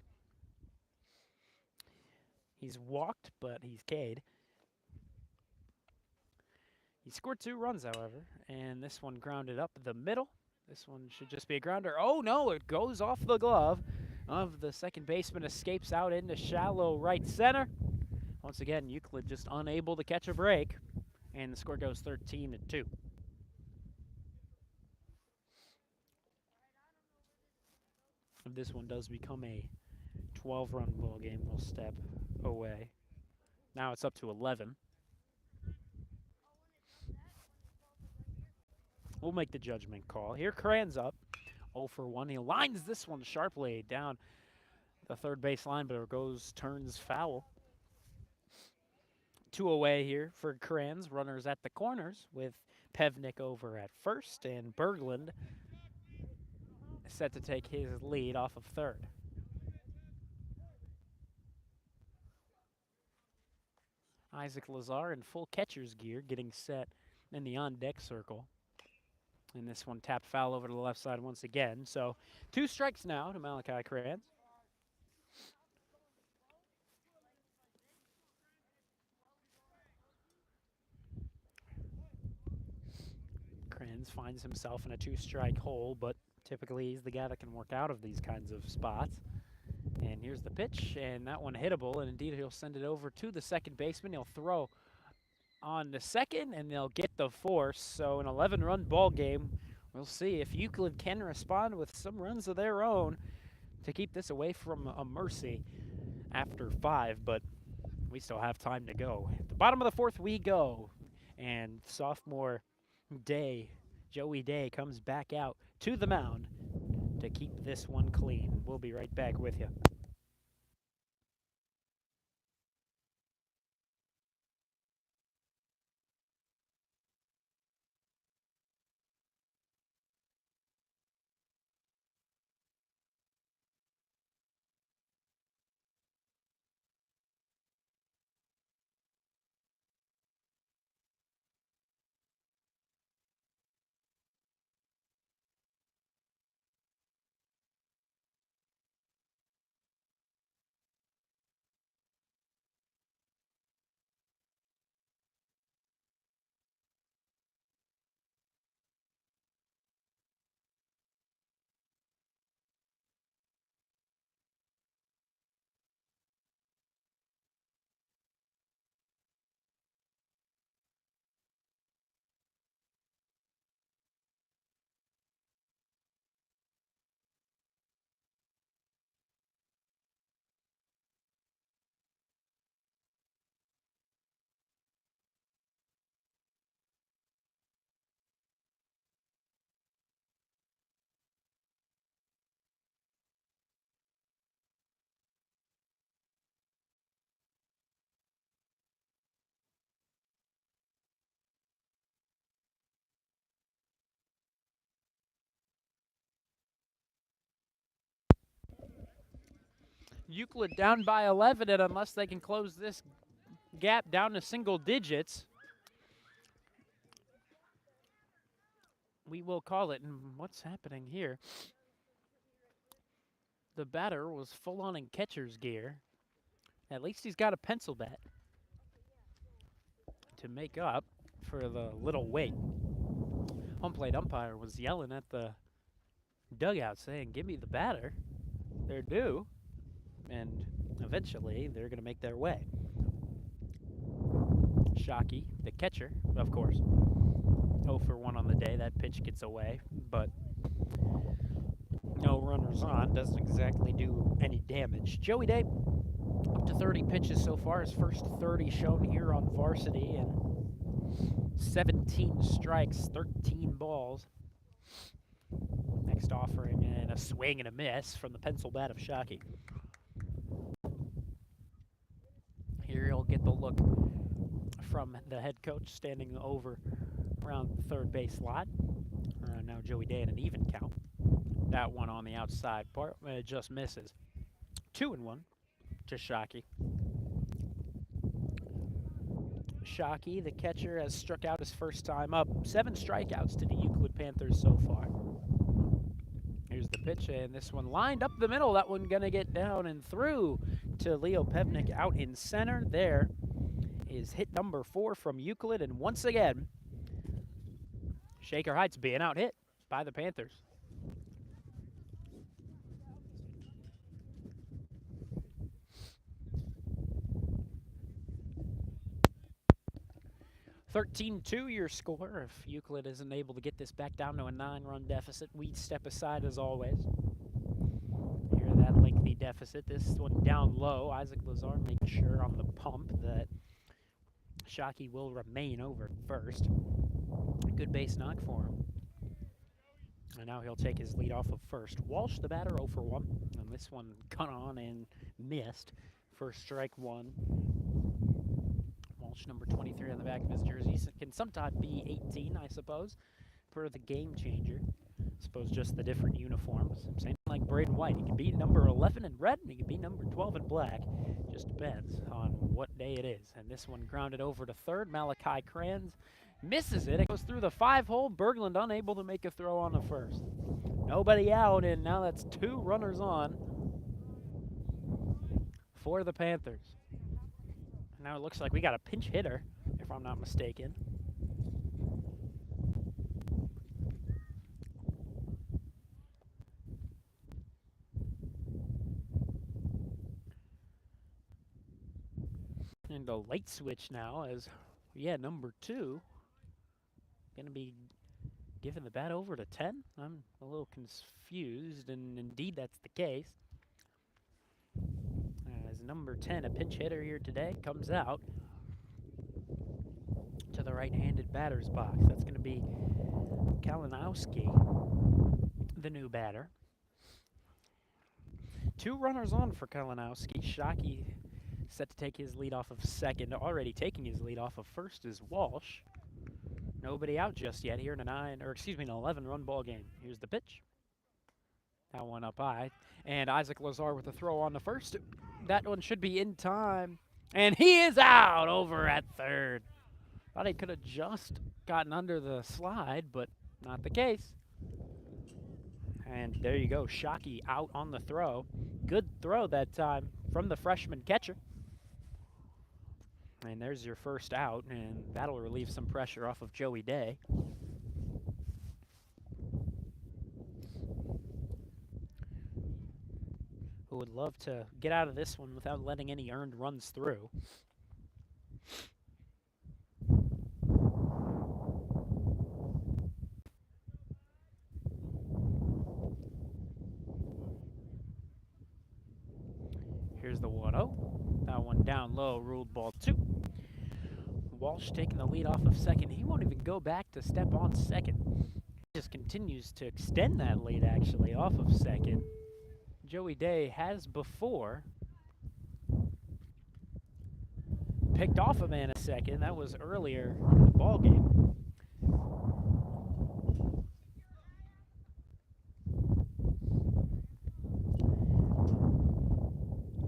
He's walked, but he's K'd. He scored 2 runs, however, and this one grounded up the middle. This one should just be a grounder. Oh, no, it goes off the glove of the second baseman, escapes out into shallow right center. Once again, Euclid just unable to catch a break, and the score goes 13-2. If this one does become a 12-run ball game, we'll step away. Now it's up to 11. We'll make the judgment call. Here, Cran's up. 0 for 1. He lines this one sharply down the third base line, but it turns foul. 2 away here for Crans. Runners at the corners with Pevnik over at first, and Berglund set to take his lead off of third. Isaac Lazar in full catcher's gear getting set in the on-deck circle. And this one tapped foul over to the left side once again. So 2 strikes now to Malachi Crans. happens, finds himself in a 2-strike hole, but typically he's the guy that can work out of these kinds of spots. And here's the pitch, and that one hittable, and indeed he'll send it over to the second baseman. He'll throw on the second, and they'll get the force. So an 11-run ball game. We'll see if Euclid can respond with some runs of their own to keep this away from a mercy after 5, but we still have time to go. At the bottom of the 4th we go, and sophomore Joey Day, comes back out to the mound to keep this one clean. We'll be right back with you. Euclid down by 11, and unless they can close this gap down to single digits, we will call it. And what's happening here? The batter was full on in catcher's gear. At least he's got a pencil bat to make up for the little wait. Home plate umpire was yelling at the dugout saying, "Give me the batter. They're due." And eventually they're going to make their way. Shockey, the catcher, of course, 0 for 1 on the day. That pitch gets away, but no runners on. Doesn't exactly do any damage. Joey Day, up to 30 pitches so far. His first 30 shown here on Varsity, and 17 strikes, 13 balls. Next offering, and a swing and a miss from the pencil bat of Shockey. Here he'll get the look from the head coach standing over around the third base lot. Now Joey Day in an even count. That one on the outside part, it just misses. 2-1 to Shockey. Shockey, the catcher, has struck out his first time up. 7 strikeouts to the Euclid Panthers so far. Here's the pitch, and this one lined up the middle. That one going to get down and through to Leo Pevnik out in center. There is hit number 4 from Euclid, and once again, Shaker Heights being out hit by the Panthers. (13-2) your score. If Euclid isn't able to get this back down to a 9-run deficit, we step aside as always. Here, that lengthy deficit. This one down low. Isaac Lazar making sure on the pump that Shockey will remain over first. Good base knock for him. And now he'll take his lead off of first. Walsh, the batter, 0 for 1. And this one cut on and missed for strike 1. Walsh, number 23 on the back of his jersey, can sometimes be 18, I suppose, per the game changer. I suppose just the different uniforms. Same like Braden White. He can be number 11 in red, and he can be number 12 in black. Just depends on what day it is. And this one grounded over to third. Malachi Kranz misses it. It goes through the 5-hole. Berglund unable to make a throw on the first. Nobody out, and now that's 2 runners on for the Panthers. Now it looks like we got a pinch hitter, if I'm not mistaken. And a late switch now as, yeah, number 2 going to be giving the bat over to 10. I'm a little confused, and indeed that's the case. As number 10, a pinch hitter here today, comes out to the right-handed batter's box. That's going to be Kalinowski, the new batter. 2 runners on for Kalinowski. Shockey set to take his lead off of second. Already taking his lead off of first is Walsh. Nobody out just yet here in an 11-run ball game. Here's the pitch. That one up high. And Isaac Lazar with a throw on the first. That one should be in time. And he is out over at third. Thought he could have just gotten under the slide, but not the case. And there you go, Shockey out on the throw. Good throw that time from the freshman catcher. And there's your first out, and that'll relieve some pressure off of Joey Day. Who would love to get out of this one without letting any earned runs through. Here's the 1-0. That one down low, ruled ball 2. Walsh taking the lead off of second. He won't even go back to step on second. He just continues to extend that lead, actually, off of second. Joey Day has before picked off a man at second. That was earlier in the ball game.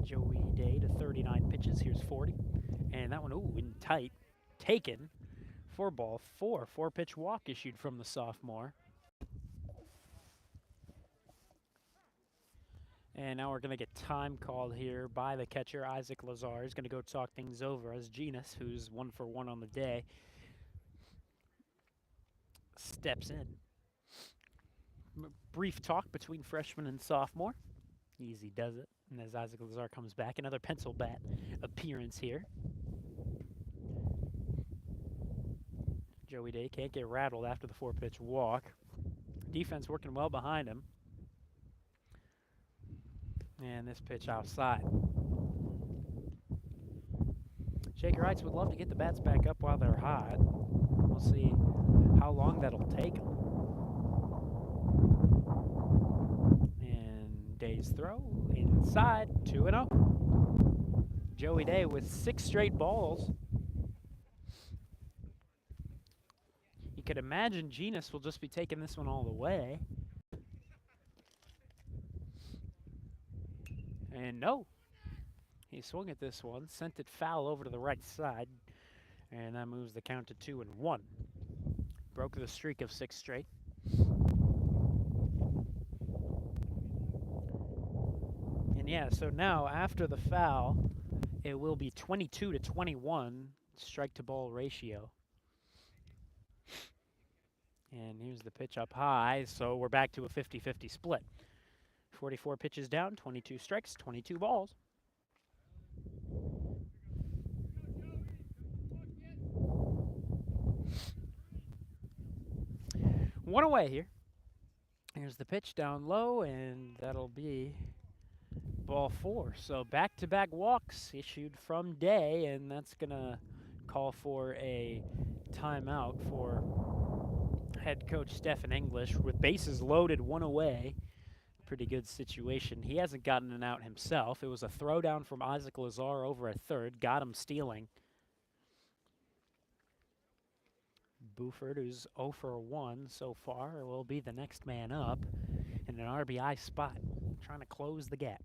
Joey Day to 39 pitches. Here's 40. And that one, ooh, in tight. Taken for ball 4. 4-pitch walk issued from the sophomore. And now we're going to get time called here by the catcher, Isaac Lazar. He's going to go talk things over as Genus, who's 1 for 1 on the day, steps in. Brief talk between freshman and sophomore. Easy does it. And as Isaac Lazar comes back, another pencil bat appearance here. Joey Day can't get rattled after the 4-pitch walk. Defense working well behind him. And this pitch outside. Shaker Heights would love to get the bats back up while they're hot. We'll see how long that'll take them. And Day's throw inside, 2-0. Joey Day with 6 straight balls. You could imagine Genus will just be taking this one all the way. And no, he swung at this one, sent it foul over to the right side, and that moves the count to 2-1. Broke the streak of 6 straight. And yeah, so now after the foul, it will be 22-21 strike to ball ratio. And here's the pitch up high, so we're back to a 50-50 split. 44 pitches down, 22 strikes, 22 balls. One away here. Here's the pitch down low, and that'll be ball 4. So back-to-back walks issued from Day, and that's going to call for a timeout for head coach Stephen English with bases loaded, 1 away. Pretty good situation. He hasn't gotten an out himself. It was a throwdown from Isaac Lazar over at third. Got him stealing. Buford, who's 0 for 1 so far, will be the next man up in an RBI spot, trying to close the gap.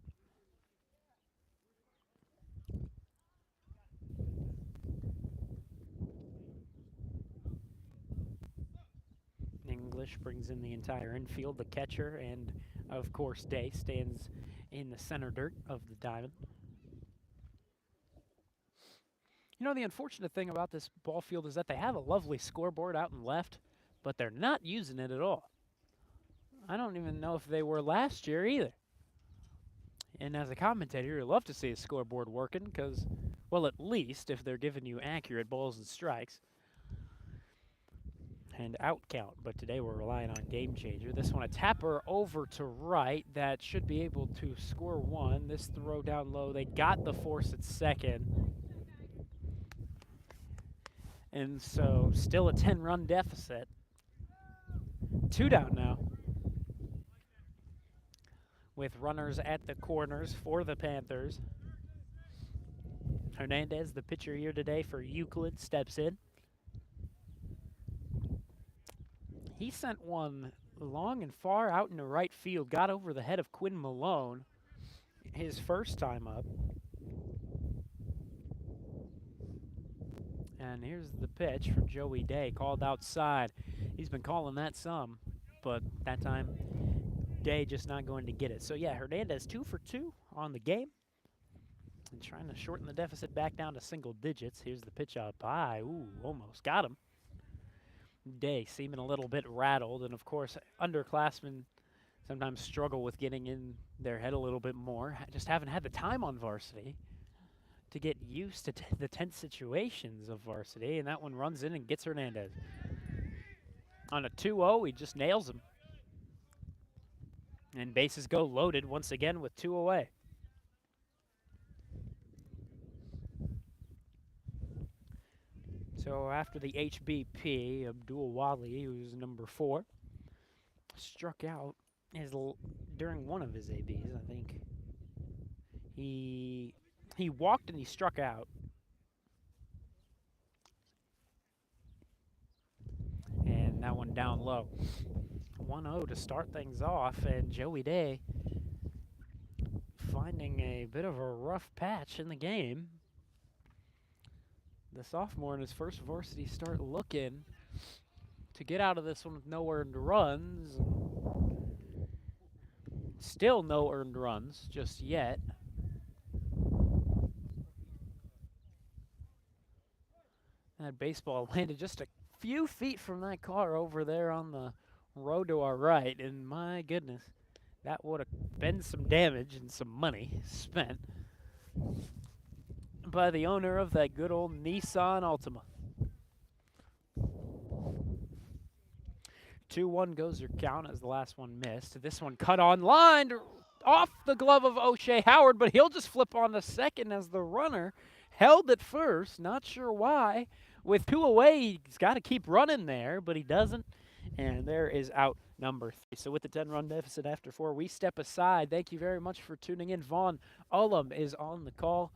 English brings in the entire infield, the catcher, and of course Day stands in the center dirt of the diamond. You know, the unfortunate thing about this ball field is that they have a lovely scoreboard out in left, but they're not using it at all. I don't even know if they were last year either. And as a commentator, you'd love to see a scoreboard working because Well, at least if they're giving you accurate balls and strikes and out count. But today we're relying on Game Changer. This one, a tapper over to right that should be able to score one. This throw down low, they got the force at second. And so still a 10-run deficit. 2 down now, with runners at the corners for the Panthers. Hernandez, the pitcher here today for Euclid, steps in. He sent one long and far out into right field, got over the head of Quinn Malone his first time up. And here's the pitch from Joey Day, called outside. He's been calling that some, but that time Day just not going to get it. So yeah, Hernandez 2 for 2 on the game and trying to shorten the deficit back down to single digits. Here's the pitch out high. Ooh, almost got him. Day seeming a little bit rattled, and of course underclassmen sometimes struggle with getting in their head a little bit more. Just haven't had the time on varsity to get used to the tense situations of varsity, and that one runs in and gets Hernandez. On a 2-0, he just nails him. And bases go loaded once again with 2 away. So after the HBP, Abdul Wali, who's number 4, struck out during one of his ABs, I think. He walked and he struck out. And that one down low. 1-0 to start things off, and Joey Day finding a bit of a rough patch in the game. The sophomore in his first varsity start looking to get out of this one with no earned runs. Still no earned runs just yet. That baseball landed just a few feet from that car over there on the road to our right, and my goodness, that would have been some damage and some money spent by the owner of that good old Nissan Altima. 2-1 goes your count as the last one missed. This one cut on line off the glove of O'Shea Howard, but he'll just flip on to second as the runner held at first. Not sure why. With 2 away, he's got to keep running there, but he doesn't. And there is out number 3. So with the 10-run deficit after 4, we step aside. Thank you very much for tuning in. Vaughn Ullum is on the call,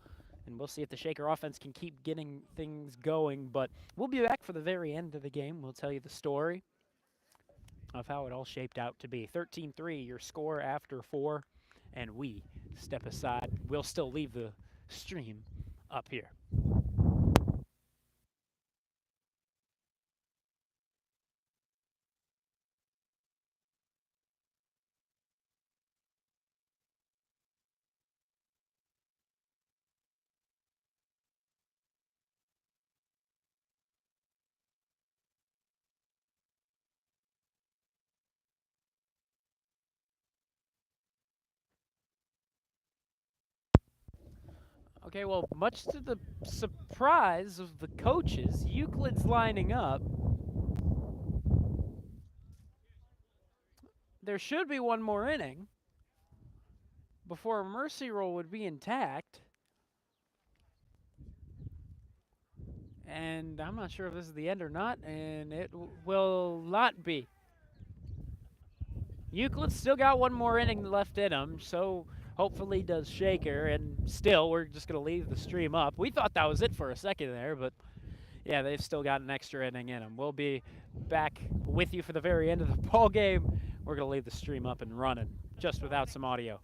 and we'll see if the Shaker offense can keep getting things going. But we'll be back for the very end of the game. We'll tell you the story of how it all shaped out to be. 13-3, your score after 4, and we step aside. We'll still leave the stream up here. Okay, well, much to the surprise of the coaches, Euclid's lining up. There should be one more inning before a mercy roll would be intact. And I'm not sure if this is the end or not, and it will not be. Euclid's still got one more inning left in him, so hopefully does Shaker, and still we're just going to leave the stream up. We thought that was it for a second there, but yeah, they've still got an extra inning in them. We'll be back with you for the very end of the ball game. We're going to leave the stream up and running just without some audio.